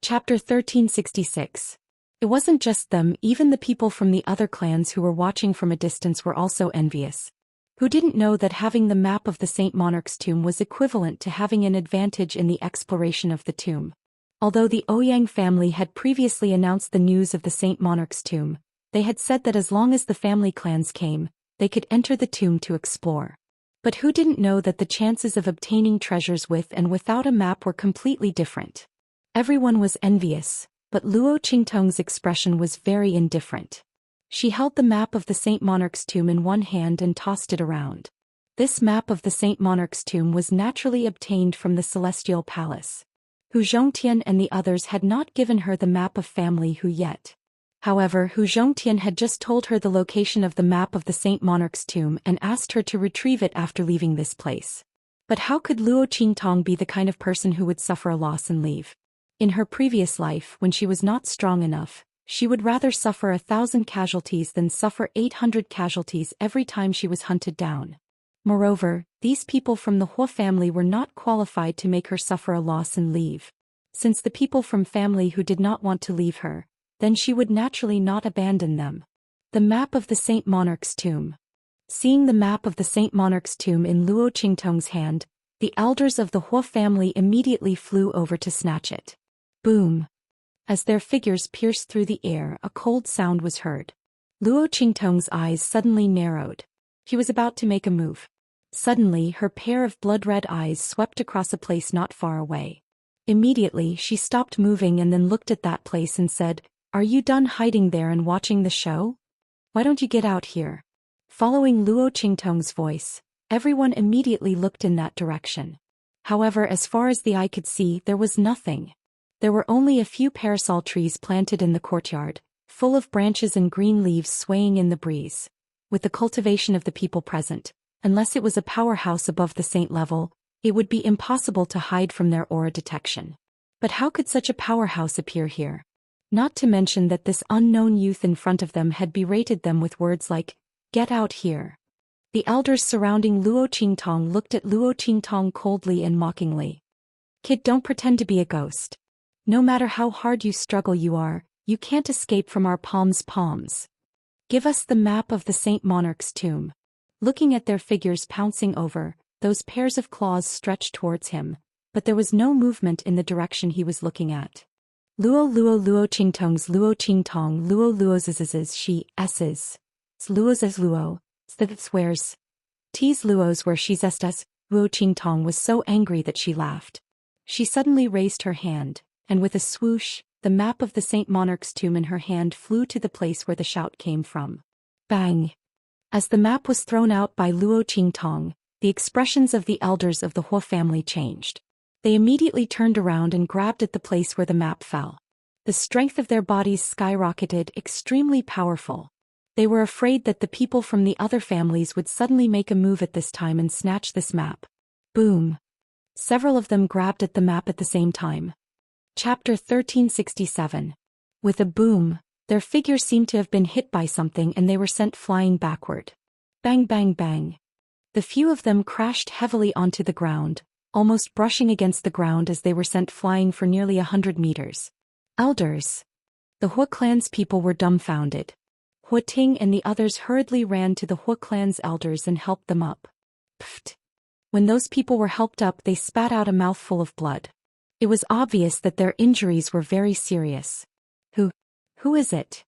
Chapter 1366. It wasn't just them, even the people from the other clans who were watching from a distance were also envious. Who didn't know that having the map of the Saint Monarch's tomb was equivalent to having an advantage in the exploration of the tomb? Although the Ouyang family had previously announced the news of the Saint Monarch's tomb, they had said that as long as the family clans came, they could enter the tomb to explore. But who didn't know that the chances of obtaining treasures with and without a map were completely different? Everyone was envious, but Luo Qingtong's expression was very indifferent. She held the map of the Saint Monarch's tomb in one hand and tossed it around. This map of the Saint Monarch's tomb was naturally obtained from the Celestial Palace. Hu Zhongtian and the others had not given her the map of family Hu yet. However, Hu Zhongtian had just told her the location of the map of the Saint Monarch's tomb and asked her to retrieve it after leaving this place. But how could Luo Qingtong be the kind of person who would suffer a loss and leave? In her previous life, when she was not strong enough, she would rather suffer 1,000 casualties than suffer 800 casualties every time she was hunted down. Moreover, these people from the Hua family were not qualified to make her suffer a loss and leave. Since the people from family who did not want to leave her, then she would naturally not abandon them. The map of the Saint Monarch's tomb. Seeing the map of the Saint Monarch's tomb in Luo Qingtong's hand, the elders of the Hua family immediately flew over to snatch it. Boom! As their figures pierced through the air, a cold sound was heard. Luo Qingtong's eyes suddenly narrowed. He was about to make a move. Suddenly, her pair of blood-red eyes swept across a place not far away. Immediately, she stopped moving and then looked at that place and said, "Are you done hiding there and watching the show? Why don't you get out here?" Following Luo Qingtong's voice, everyone immediately looked in that direction. However, as far as the eye could see, there was nothing. There were only a few parasol trees planted in the courtyard, full of branches and green leaves swaying in the breeze. With the cultivation of the people present, unless it was a powerhouse above the saint level, it would be impossible to hide from their aura detection. But how could such a powerhouse appear here? Not to mention that this unknown youth in front of them had berated them with words like, "Get out here." The elders surrounding Luo Qingtong looked at Luo Qingtong coldly and mockingly. "Kid, don't pretend to be a ghost. No matter how hard you struggle you can't escape from our palms. Give us the map of the Saint Monarch's tomb." Looking at their figures pouncing over, those pairs of claws stretched towards him, but there was no movement in the direction he was looking at. Luo Qingtong's Luo Qingtong Luo Z's she S's. Luo's Luo, swears. T's Luo's where she's estas. Luo Qingtong was so angry that she laughed. She suddenly raised her hand, and with a swoosh, the map of the Saint Monarch's tomb in her hand flew to the place where the shout came from. Bang! As the map was thrown out by Luo Qingtong, the expressions of the elders of the Hua family changed. They immediately turned around and grabbed at the place where the map fell. The strength of their bodies skyrocketed, extremely powerful. They were afraid that the people from the other families would suddenly make a move at this time and snatch this map. Boom! Several of them grabbed at the map at the same time. Chapter 1367. With a boom, their figures seemed to have been hit by something and they were sent flying backward. Bang bang bang. The few of them crashed heavily onto the ground, almost brushing against the ground as they were sent flying for nearly 100 meters. Elders. The Hua clan's people were dumbfounded. Hua Ting and the others hurriedly ran to the Hua clan's elders and helped them up. Pfft. When those people were helped up, they spat out a mouthful of blood. It was obvious that their injuries were very serious. Who is it?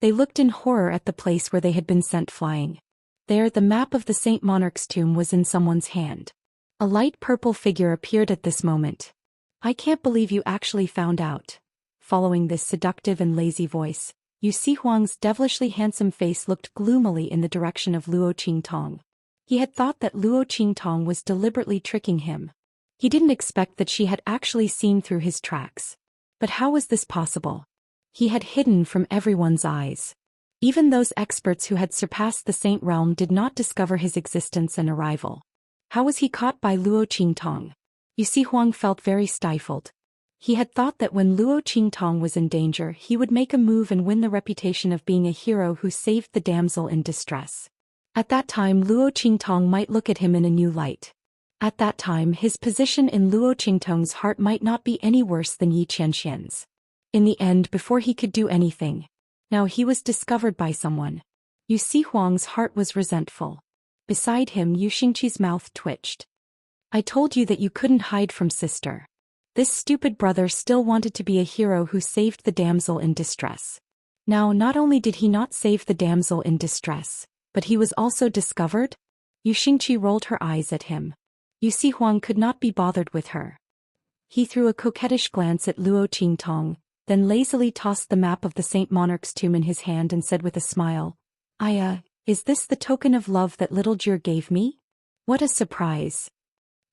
They looked in horror at the place where they had been sent flying. There, the map of the Saint Monarch's tomb was in someone's hand. A light purple figure appeared at this moment. I can't believe you actually found out. Following this seductive and lazy voice, Yu Xihuang's devilishly handsome face looked gloomily in the direction of Luo Qingtong. He had thought that Luo Qingtong was deliberately tricking him. He didn't expect that she had actually seen through his tracks. But how was this possible? He had hidden from everyone's eyes. Even those experts who had surpassed the Saint Realm did not discover his existence and arrival. How was he caught by Luo Qingtong? Yu Xihuang felt very stifled. He had thought that when Luo Qingtong was in danger, he would make a move and win the reputation of being a hero who saved the damsel in distress. At that time, Luo Qingtong might look at him in a new light. At that time, his position in Luo Qingtong's heart might not be any worse than Yi Qianxian's. In the end, before he could do anything, now he was discovered by someone. Yu Xihuang's heart was resentful. Beside him, Yu Xingqi's mouth twitched. I told you that you couldn't hide from sister. This stupid brother still wanted to be a hero who saved the damsel in distress. Now, not only did he not save the damsel in distress, but he was also discovered? Yu Xingqi rolled her eyes at him. Yu Xihuang could not be bothered with her. He threw a coquettish glance at Luo Qingtong, then lazily tossed the map of the Saint Monarch's tomb in his hand and said with a smile, is this the token of love that little Jur gave me? What a surprise.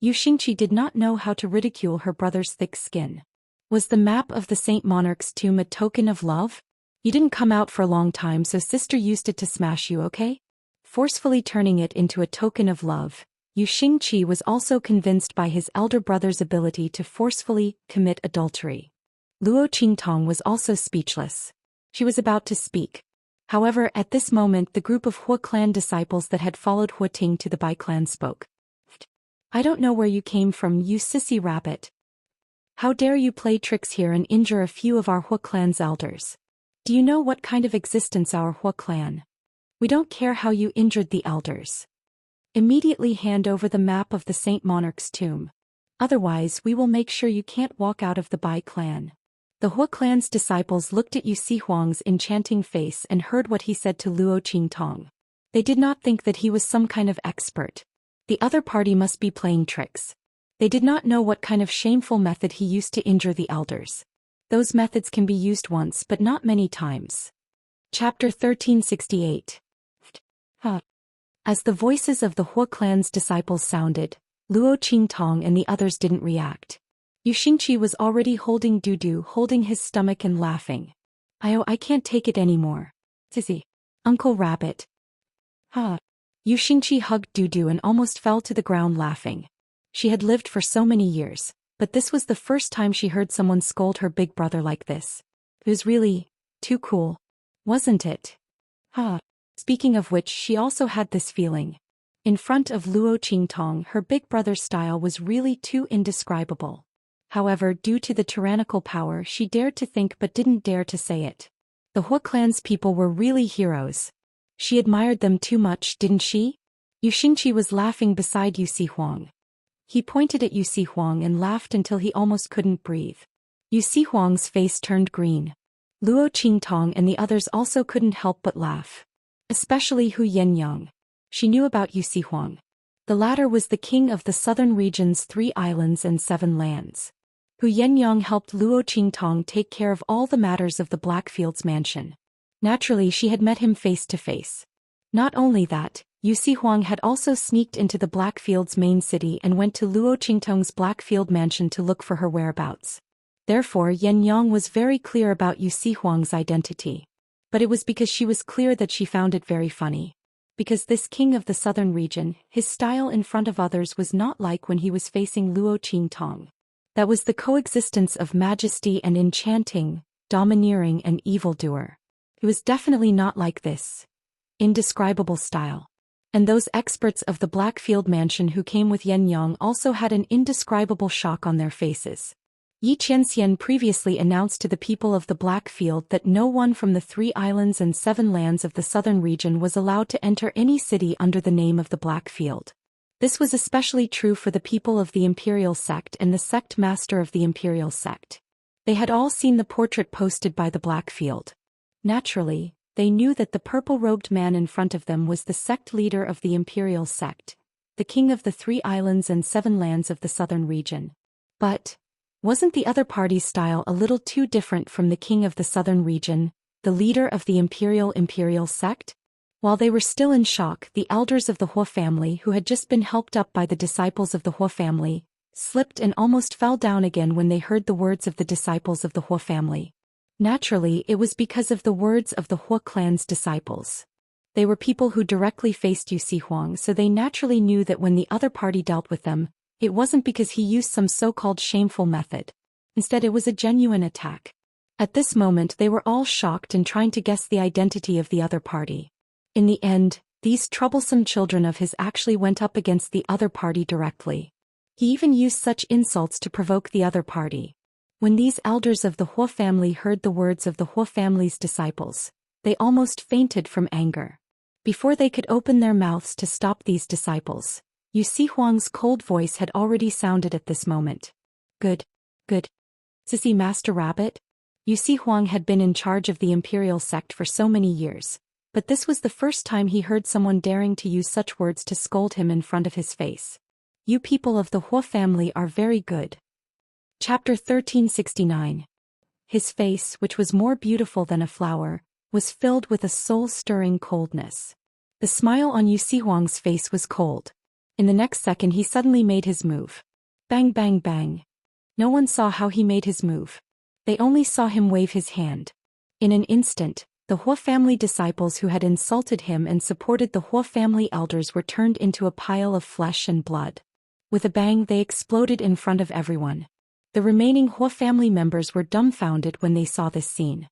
Yu Xingqi did not know how to ridicule her brother's thick skin. Was the map of the Saint Monarch's tomb a token of love? You didn't come out for a long time, so sister used it to smash you, okay? Forcefully turning it into a token of love, Yu Xingqi was also convinced by his elder brother's ability to forcefully commit adultery. Luo Qingtong was also speechless. She was about to speak. However, at this moment the group of Hua clan disciples that had followed Hua Ting to the Bai clan spoke. I don't know where you came from, you sissy rabbit. How dare you play tricks here and injure a few of our Hua clan's elders? Do you know what kind of existence our Hua clan? We don't care how you injured the elders. Immediately hand over the map of the Saint Monarch's tomb. Otherwise we will make sure you can't walk out of the Bai clan. The Hua clan's disciples looked at Yu Xihuang's enchanting face and heard what he said to Luo Qingtong. They did not think that he was some kind of expert. The other party must be playing tricks. They did not know what kind of shameful method he used to injure the elders. Those methods can be used once but not many times. Chapter 1368. As the voices of the Hua clan's disciples sounded, Luo Qingtong and the others didn't react. Yu Xingqi was already holding Dudu, holding his stomach and laughing. I can't take it anymore. Sissy. Uncle Rabbit. Yu Xingqi hugged Dudu and almost fell to the ground laughing. She had lived for so many years, but this was the first time she heard someone scold her big brother like this. It was really too cool, wasn't it? Speaking of which, she also had this feeling. In front of Luo Qingtong, her big brother's style was really too indescribable. However, due to the tyrannical power, she dared to think but didn't dare to say it. The Hua clan's people were really heroes. She admired them too much, didn't she? Yu Xingqi was laughing beside Yu Xihuang. He pointed at Yu Xihuang and laughed until he almost couldn't breathe. Yu Xihuang's face turned green. Luo Qingtong and the others also couldn't help but laugh. Especially Hu Yenyang. She knew about Yu Xihuang. The latter was the king of the southern region's 3 islands and 7 lands. Hu Yenyang helped Luo Qingtong take care of all the matters of the Blackfields mansion. Naturally, she had met him face to face. Not only that, Yu Huang had also sneaked into the Blackfields main city and went to Luo Qingtong's Blackfield mansion to look for her whereabouts. Therefore, Yenyang was very clear about Yu Huang's identity. But it was because she was clear that she found it very funny. Because this king of the southern region, his style in front of others was not like when he was facing Luo Qingtong. That was the coexistence of majesty and enchanting, domineering and evildoer. It was definitely not like this indescribable style. And those experts of the Blackfield mansion who came with Yenyang also had an indescribable shock on their faces. Yi Qianxian previously announced to the people of the Blackfield that no one from the 3 islands and 7 lands of the southern region was allowed to enter any city under the name of the Blackfield. This was especially true for the people of the Imperial sect and the sect master of the Imperial sect. They had all seen the portrait posted by the Blackfield. Naturally, they knew that the purple-robed man in front of them was the sect leader of the Imperial sect, the king of the 3 islands and 7 lands of the southern region. But wasn't the other party's style a little too different from the king of the southern region, the leader of the Imperial sect? While they were still in shock, the elders of the Huo family who had just been helped up by the disciples of the Huo family, slipped and almost fell down again when they heard the words of the disciples of the Huo family. Naturally, it was because of the words of the Huo clan's disciples. They were people who directly faced Yu Huang, so they naturally knew that when the other party dealt with them, it wasn't because he used some so-called shameful method. Instead, it was a genuine attack. At this moment, they were all shocked and trying to guess the identity of the other party. In the end, these troublesome children of his actually went up against the other party directly. He even used such insults to provoke the other party. When these elders of the Huo family heard the words of the Huo family's disciples, they almost fainted from anger. Before they could open their mouths to stop these disciples, Yu Huang's cold voice had already sounded at this moment. Good. Sissy Master Rabbit? Yu Huang had been in charge of the Imperial sect for so many years, but this was the first time he heard someone daring to use such words to scold him in front of his face. You people of the Huo family are very good. Chapter 1369. His face, which was more beautiful than a flower, was filled with a soul-stirring coldness. The smile on Yu Huang's face was cold. In the next second he suddenly made his move. Bang bang bang. No one saw how he made his move. They only saw him wave his hand. In an instant, the Huo family disciples who had insulted him and supported the Huo family elders were turned into a pile of flesh and blood. With a bang they exploded in front of everyone. The remaining Huo family members were dumbfounded when they saw this scene.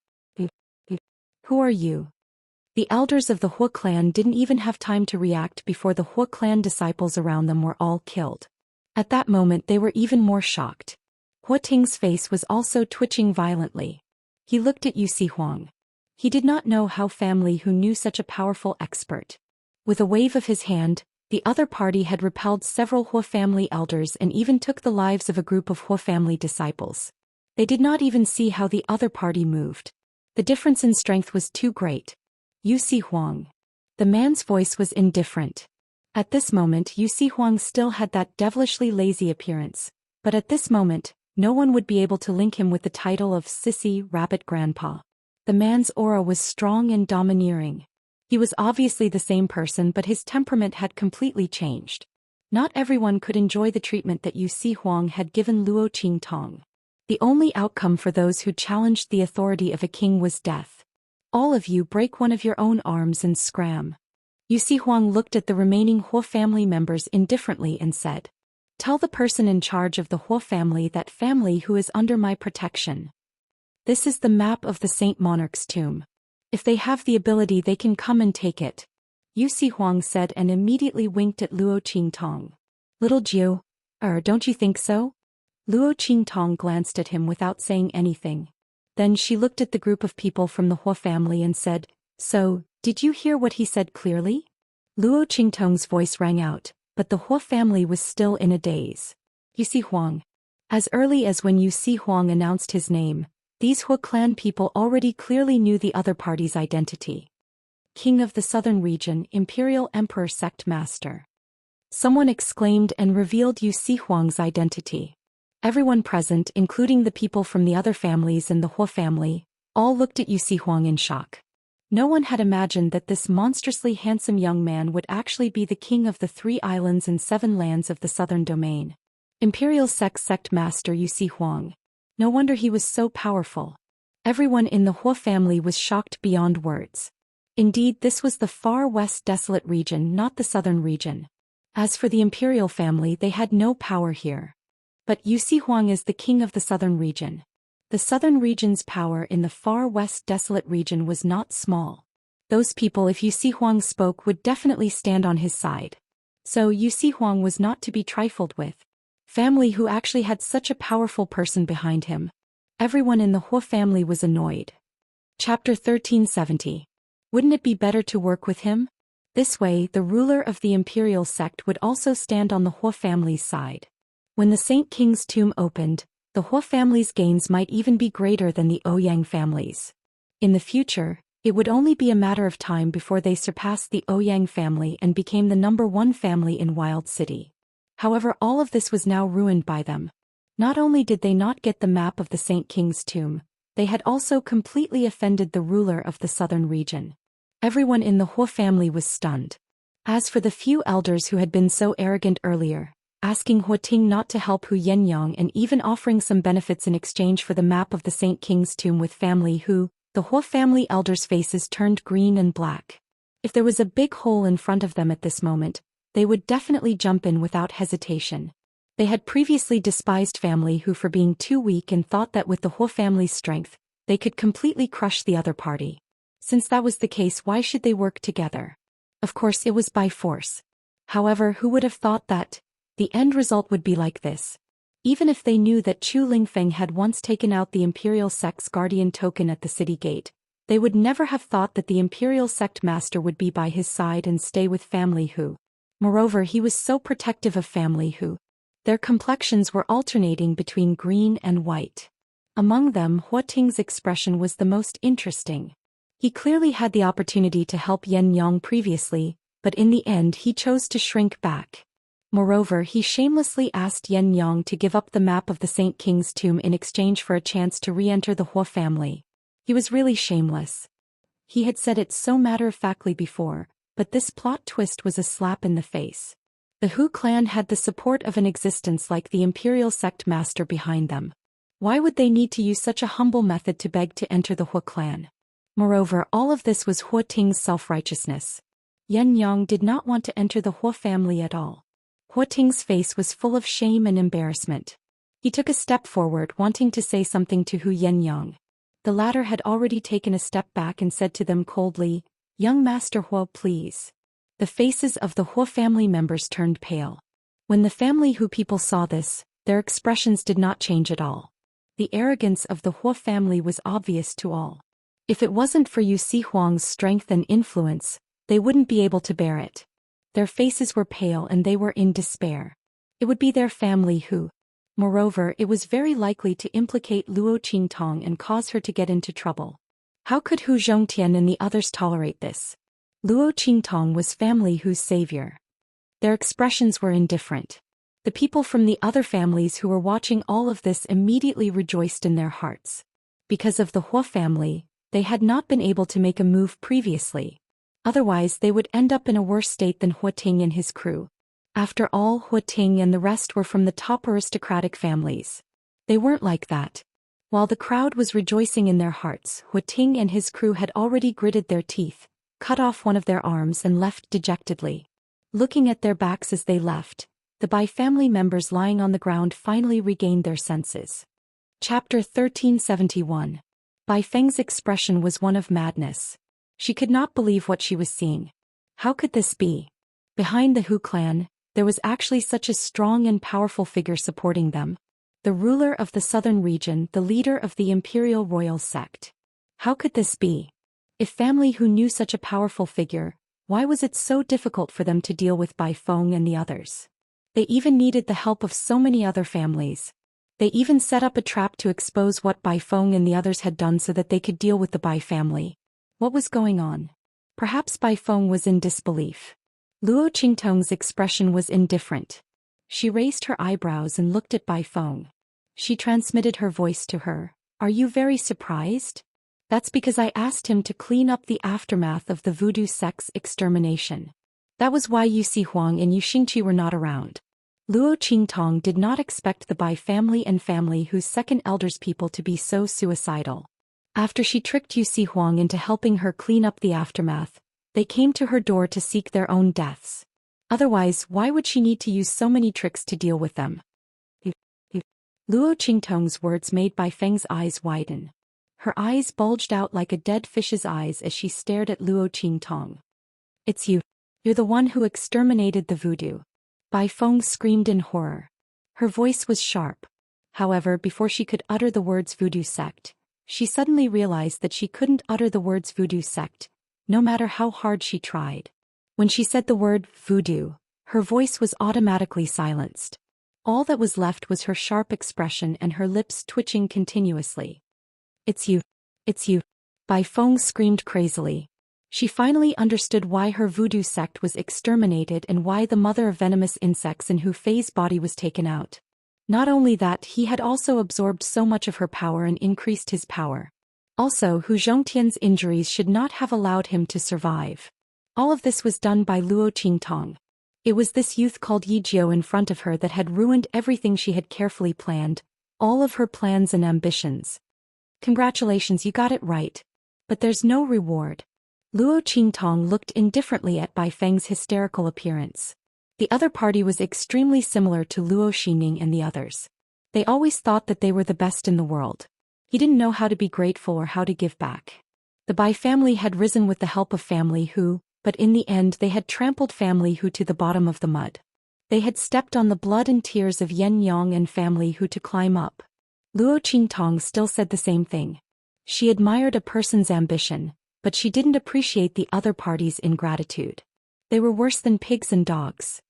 Who are you? The elders of the Huo clan didn't even have time to react before the Huo clan disciples around them were all killed. At that moment they were even more shocked. Huo Ting's face was also twitching violently. He looked at Yu Huang. He did not know how family who knew such a powerful expert. With a wave of his hand, the other party had repelled several Huo family elders and even took the lives of a group of Huo family disciples. They did not even see how the other party moved. The difference in strength was too great. Yu Huang. The man's voice was indifferent. At this moment Yu Huang still had that devilishly lazy appearance, but at this moment, no one would be able to link him with the title of Sissy Rabbit Grandpa. The man's aura was strong and domineering. He was obviously the same person, but his temperament had completely changed. Not everyone could enjoy the treatment that Yu Huang had given Luo Qingtong. The only outcome for those who challenged the authority of a king was death. All of you break one of your own arms and scram. Yu Huang looked at the remaining Huo family members indifferently and said, Tell the person in charge of the Huo family that family who is under my protection. This is the map of the Saint Monarch's tomb. If they have the ability they can come and take it. Yu Huang said and immediately winked at Luo Qingtong. Little Jiu, don't you think so? Luo Qingtong glanced at him without saying anything. Then she looked at the group of people from the Huo family and said, So, did you hear what he said clearly? Luo Qingtong's voice rang out, but the Huo family was still in a daze. Yu Huang. As early as when Yu Huang announced his name, these Huo clan people already clearly knew the other party's identity. King of the Southern Region, Imperial Emperor Sect Master. Someone exclaimed and revealed Yu Huang's identity. Everyone present, including the people from the other families and the Hua family, all looked at Yusi Huang in shock. No one had imagined that this monstrously handsome young man would actually be the king of the 3 islands and 7 lands of the southern domain. Imperial sect master Yusi Huang. No wonder he was so powerful. Everyone in the Hua family was shocked beyond words. Indeed, this was the far west desolate region, not the southern region. As for the imperial family, they had no power here. But Yusi Huang is the king of the southern region. The southern region's power in the far west desolate region was not small. Those people, if Yusi Huang spoke, would definitely stand on his side. So Yusi Huang was not to be trifled with. Family who actually had such a powerful person behind him. Everyone in the Hua family was annoyed. Chapter 1370. Wouldn't it be better to work with him? This way, the ruler of the imperial sect would also stand on the Hua family's side. When the Saint King's tomb opened, the Hua family's gains might even be greater than the Ouyang family's. In the future, it would only be a matter of time before they surpassed the Ouyang family and became the #1 family in Wild City. However, all of this was now ruined by them. Not only did they not get the map of the Saint King's tomb, they had also completely offended the ruler of the southern region. Everyone in the Hua family was stunned. As for the few elders who had been so arrogant earlier, asking Huating not to help Hu Yenyang and even offering some benefits in exchange for the map of the Saint King's tomb with family who, the Hua family elders' faces turned green and black. If there was a big hole in front of them at this moment, they would definitely jump in without hesitation. They had previously despised family who for being too weak and thought that with the Hua family's strength, they could completely crush the other party. Since that was the case, why should they work together? Of course, it was by force. However, who would have thought that the end result would be like this? Even if they knew that Chu Lingfeng had once taken out the Imperial Sect's guardian token at the city gate, they would never have thought that the Imperial Sect master would be by his side and stay with family who. Moreover, he was so protective of family who. Their complexions were alternating between green and white. Among them, Huating's expression was the most interesting. He clearly had the opportunity to help Yen Yang previously, but in the end he chose to shrink back. Moreover, he shamelessly asked Yen Yang to give up the map of the Saint King's tomb in exchange for a chance to re-enter the Hua family. He was really shameless. He had said it so matter-of-factly before, but this plot twist was a slap in the face. The Hu clan had the support of an existence like the Imperial Sect master behind them. Why would they need to use such a humble method to beg to enter the Hua clan? Moreover, all of this was Huating's self-righteousness. Yen Yang did not want to enter the Hua family at all. Huating's face was full of shame and embarrassment. He took a step forward, wanting to say something to Hu Yenyang. The latter had already taken a step back and said to them coldly, "Young Master Hua, please." The faces of the Hua family members turned pale. When the family Hu people saw this, their expressions did not change at all. The arrogance of the Hua family was obvious to all. If it wasn't for Yusi Huang's strength and influence, they wouldn't be able to bear it. Their faces were pale and they were in despair. It would be their family who. Moreover, it was very likely to implicate Luo Qingtong and cause her to get into trouble. How could Hu Zhongtian and the others tolerate this? Luo Qingtong was family Hu's savior. Their expressions were indifferent. The people from the other families who were watching all of this immediately rejoiced in their hearts. Because of the Hua family, they had not been able to make a move previously. Otherwise they would end up in a worse state than Huating and his crew. After all, Huating and the rest were from the top aristocratic families. They weren't like that. While the crowd was rejoicing in their hearts, Huating and his crew had already gritted their teeth, cut off one of their arms and left dejectedly. Looking at their backs as they left, the Bai family members lying on the ground finally regained their senses. Chapter 1371. Bai Feng's expression was one of madness. She could not believe what she was seeing. How could this be? Behind the Hu clan, there was actually such a strong and powerful figure supporting them. The ruler of the southern region, the leader of the imperial royal sect. How could this be? If family Hu knew such a powerful figure, why was it so difficult for them to deal with Bai Feng and the others? They even needed the help of so many other families. They even set up a trap to expose what Bai Feng and the others had done so that they could deal with the Bai family. What was going on? Perhaps Bai Feng was in disbelief. Luo Qingtong's expression was indifferent. She raised her eyebrows and looked at Bai Feng. She transmitted her voice to her. Are you very surprised? That's because I asked him to clean up the aftermath of the voodoo sect's extermination. That was why Yu Si Huang and Yu Xingqi were not around. Luo Qingtong did not expect the Bai family and family whose second elders people to be so suicidal. After she tricked Yu Si Huang into helping her clean up the aftermath, they came to her door to seek their own deaths. Otherwise, why would she need to use so many tricks to deal with them? Luo Qingtong's words made Bai Feng's eyes widen. Her eyes bulged out like a dead fish's eyes as she stared at Luo Qingtong. It's you. You're the one who exterminated the voodoo. Bai Feng screamed in horror. Her voice was sharp. However, before she could utter the words voodoo sect, she suddenly realized that she couldn't utter the words voodoo sect, no matter how hard she tried. When she said the word voodoo, her voice was automatically silenced. All that was left was her sharp expression and her lips twitching continuously. It's you. It's you. Bai Feng screamed crazily. She finally understood why her voodoo sect was exterminated and why the mother of venomous insects in Hu Fei's body was taken out. Not only that, he had also absorbed so much of her power and increased his power. Also, Hu Zhongtian's injuries should not have allowed him to survive. All of this was done by Luo Qingtong. It was this youth called Yi Jiao in front of her that had ruined everything she had carefully planned, all of her plans and ambitions. Congratulations, you got it right. But there's no reward. Luo Qingtong looked indifferently at Bai Feng's hysterical appearance. The other party was extremely similar to Luo Xining and the others. They always thought that they were the best in the world. He didn't know how to be grateful or how to give back. The Bai family had risen with the help of family Hu, but in the end they had trampled family Hu to the bottom of the mud. They had stepped on the blood and tears of Yen Yang and family Hu to climb up. Luo Qingtong still said the same thing. She admired a person's ambition, but she didn't appreciate the other party's ingratitude. They were worse than pigs and dogs.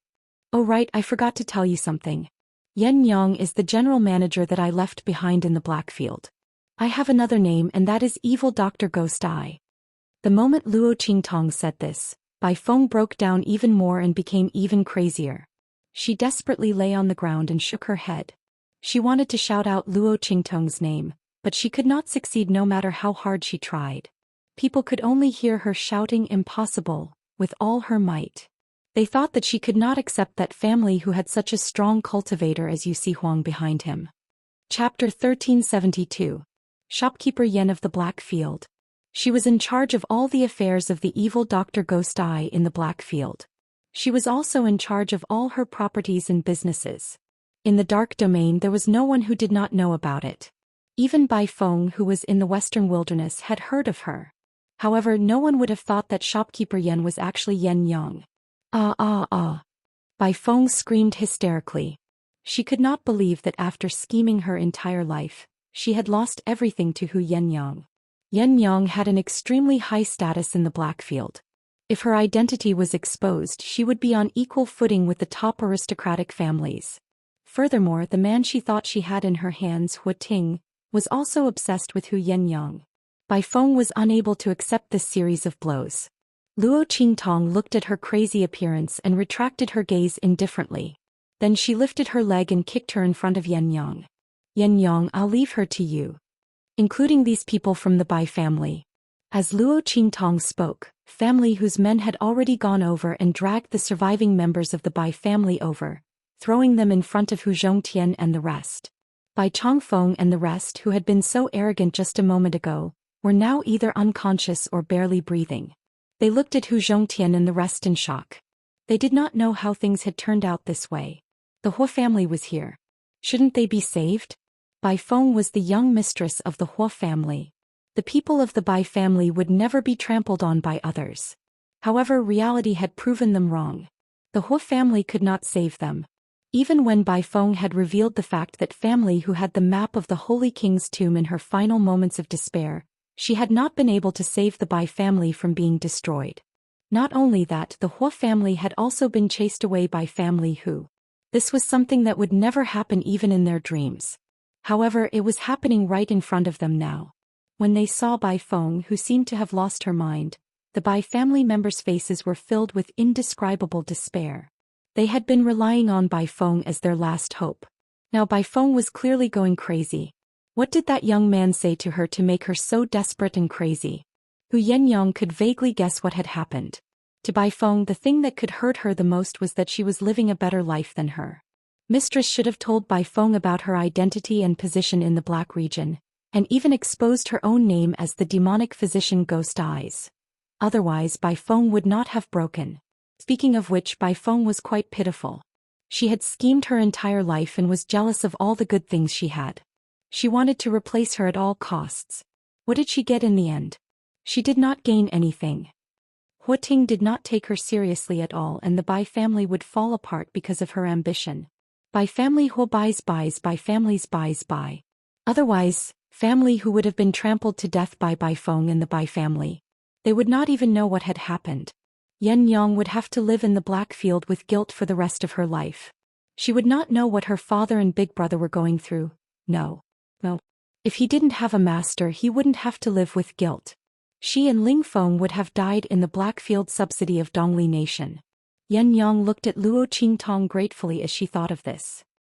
Oh right, I forgot to tell you something. Yen Yang is the general manager that I left behind in the Blackfield. I have another name and that is Evil Dr. Ghost Eye. The moment Luo Qingtong said this, Bai Feng broke down even more and became even crazier. She desperately lay on the ground and shook her head. She wanted to shout out Luo Qingtong's name, but she could not succeed no matter how hard she tried. People could only hear her shouting impossible, with all her might. They thought that she could not accept that family who had such a strong cultivator as Yu Si Huang behind him. Chapter 1372. Shopkeeper Yen of the Blackfield. She was in charge of all the affairs of the evil Dr. Ghost Eye in the Blackfield. She was also in charge of all her properties and businesses. In the dark domain there was no one who did not know about it. Even Bai Feng, who was in the western wilderness, had heard of her. However, no one would have thought that shopkeeper Yen was actually Yen Yang. Bai Feng screamed hysterically. She could not believe that after scheming her entire life, she had lost everything to Hu Yen Yang. Yen Yang had an extremely high status in the Blackfield. If her identity was exposed, she would be on equal footing with the top aristocratic families. Furthermore, the man she thought she had in her hands, Hu Ting, was also obsessed with Hu Yen Yang. Bai Feng was unable to accept this series of blows. Luo Qingtong looked at her crazy appearance and retracted her gaze indifferently. Then she lifted her leg and kicked her in front of Yen Yang. Yen Yang, I'll leave her to you. Including these people from the Bai family. As Luo Qingtong spoke, family whose men had already gone over and dragged the surviving members of the Bai family over, throwing them in front of Hu Zhongtian and the rest. Bai Chongfeng and the rest, who had been so arrogant just a moment ago, were now either unconscious or barely breathing. They looked at Hu Zhongtian and the rest in shock. They did not know how things had turned out this way. The Hua family was here. Shouldn't they be saved? Bai Feng was the young mistress of the Hua family. The people of the Bai family would never be trampled on by others. However, reality had proven them wrong. The Hua family could not save them. Even when Bai Feng had revealed the fact that family who had the map of the Holy King's tomb in her final moments of despair, she had not been able to save the Bai family from being destroyed. Not only that, the Hua family had also been chased away by family Hu. This was something that would never happen even in their dreams. However, it was happening right in front of them now. When they saw Bai Feng, who seemed to have lost her mind, the Bai family members' faces were filled with indescribable despair. They had been relying on Bai Feng as their last hope. Now Bai Feng was clearly going crazy. What did that young man say to her to make her so desperate and crazy? Hu Yenyang could vaguely guess what had happened. To Bai Feng, the thing that could hurt her the most was that she was living a better life than her mistress should have told Bai Feng about her identity and position in the Black region, and even exposed her own name as the demonic physician Ghost Eyes. Otherwise Bai Feng would not have broken. Speaking of which, Bai Feng was quite pitiful. She had schemed her entire life and was jealous of all the good things she had. She wanted to replace her at all costs. What did she get in the end? She did not gain anything. Huating did not take her seriously at all, and the Bai family would fall apart because of her ambition. Bai family Hu buys Bai families buys Bai. Otherwise, family who would have been trampled to death by Bai Feng and the Bai family. They would not even know what had happened. Yen Yang would have to live in the Black Field with guilt for the rest of her life. She would not know what her father and big brother were going through. No. If he didn't have a master, he wouldn't have to live with guilt. She and Ling Feng would have died in the Blackfield subsidy of Dongli Nation. Yen Yang looked at Luo Qingtong gratefully as she thought of this.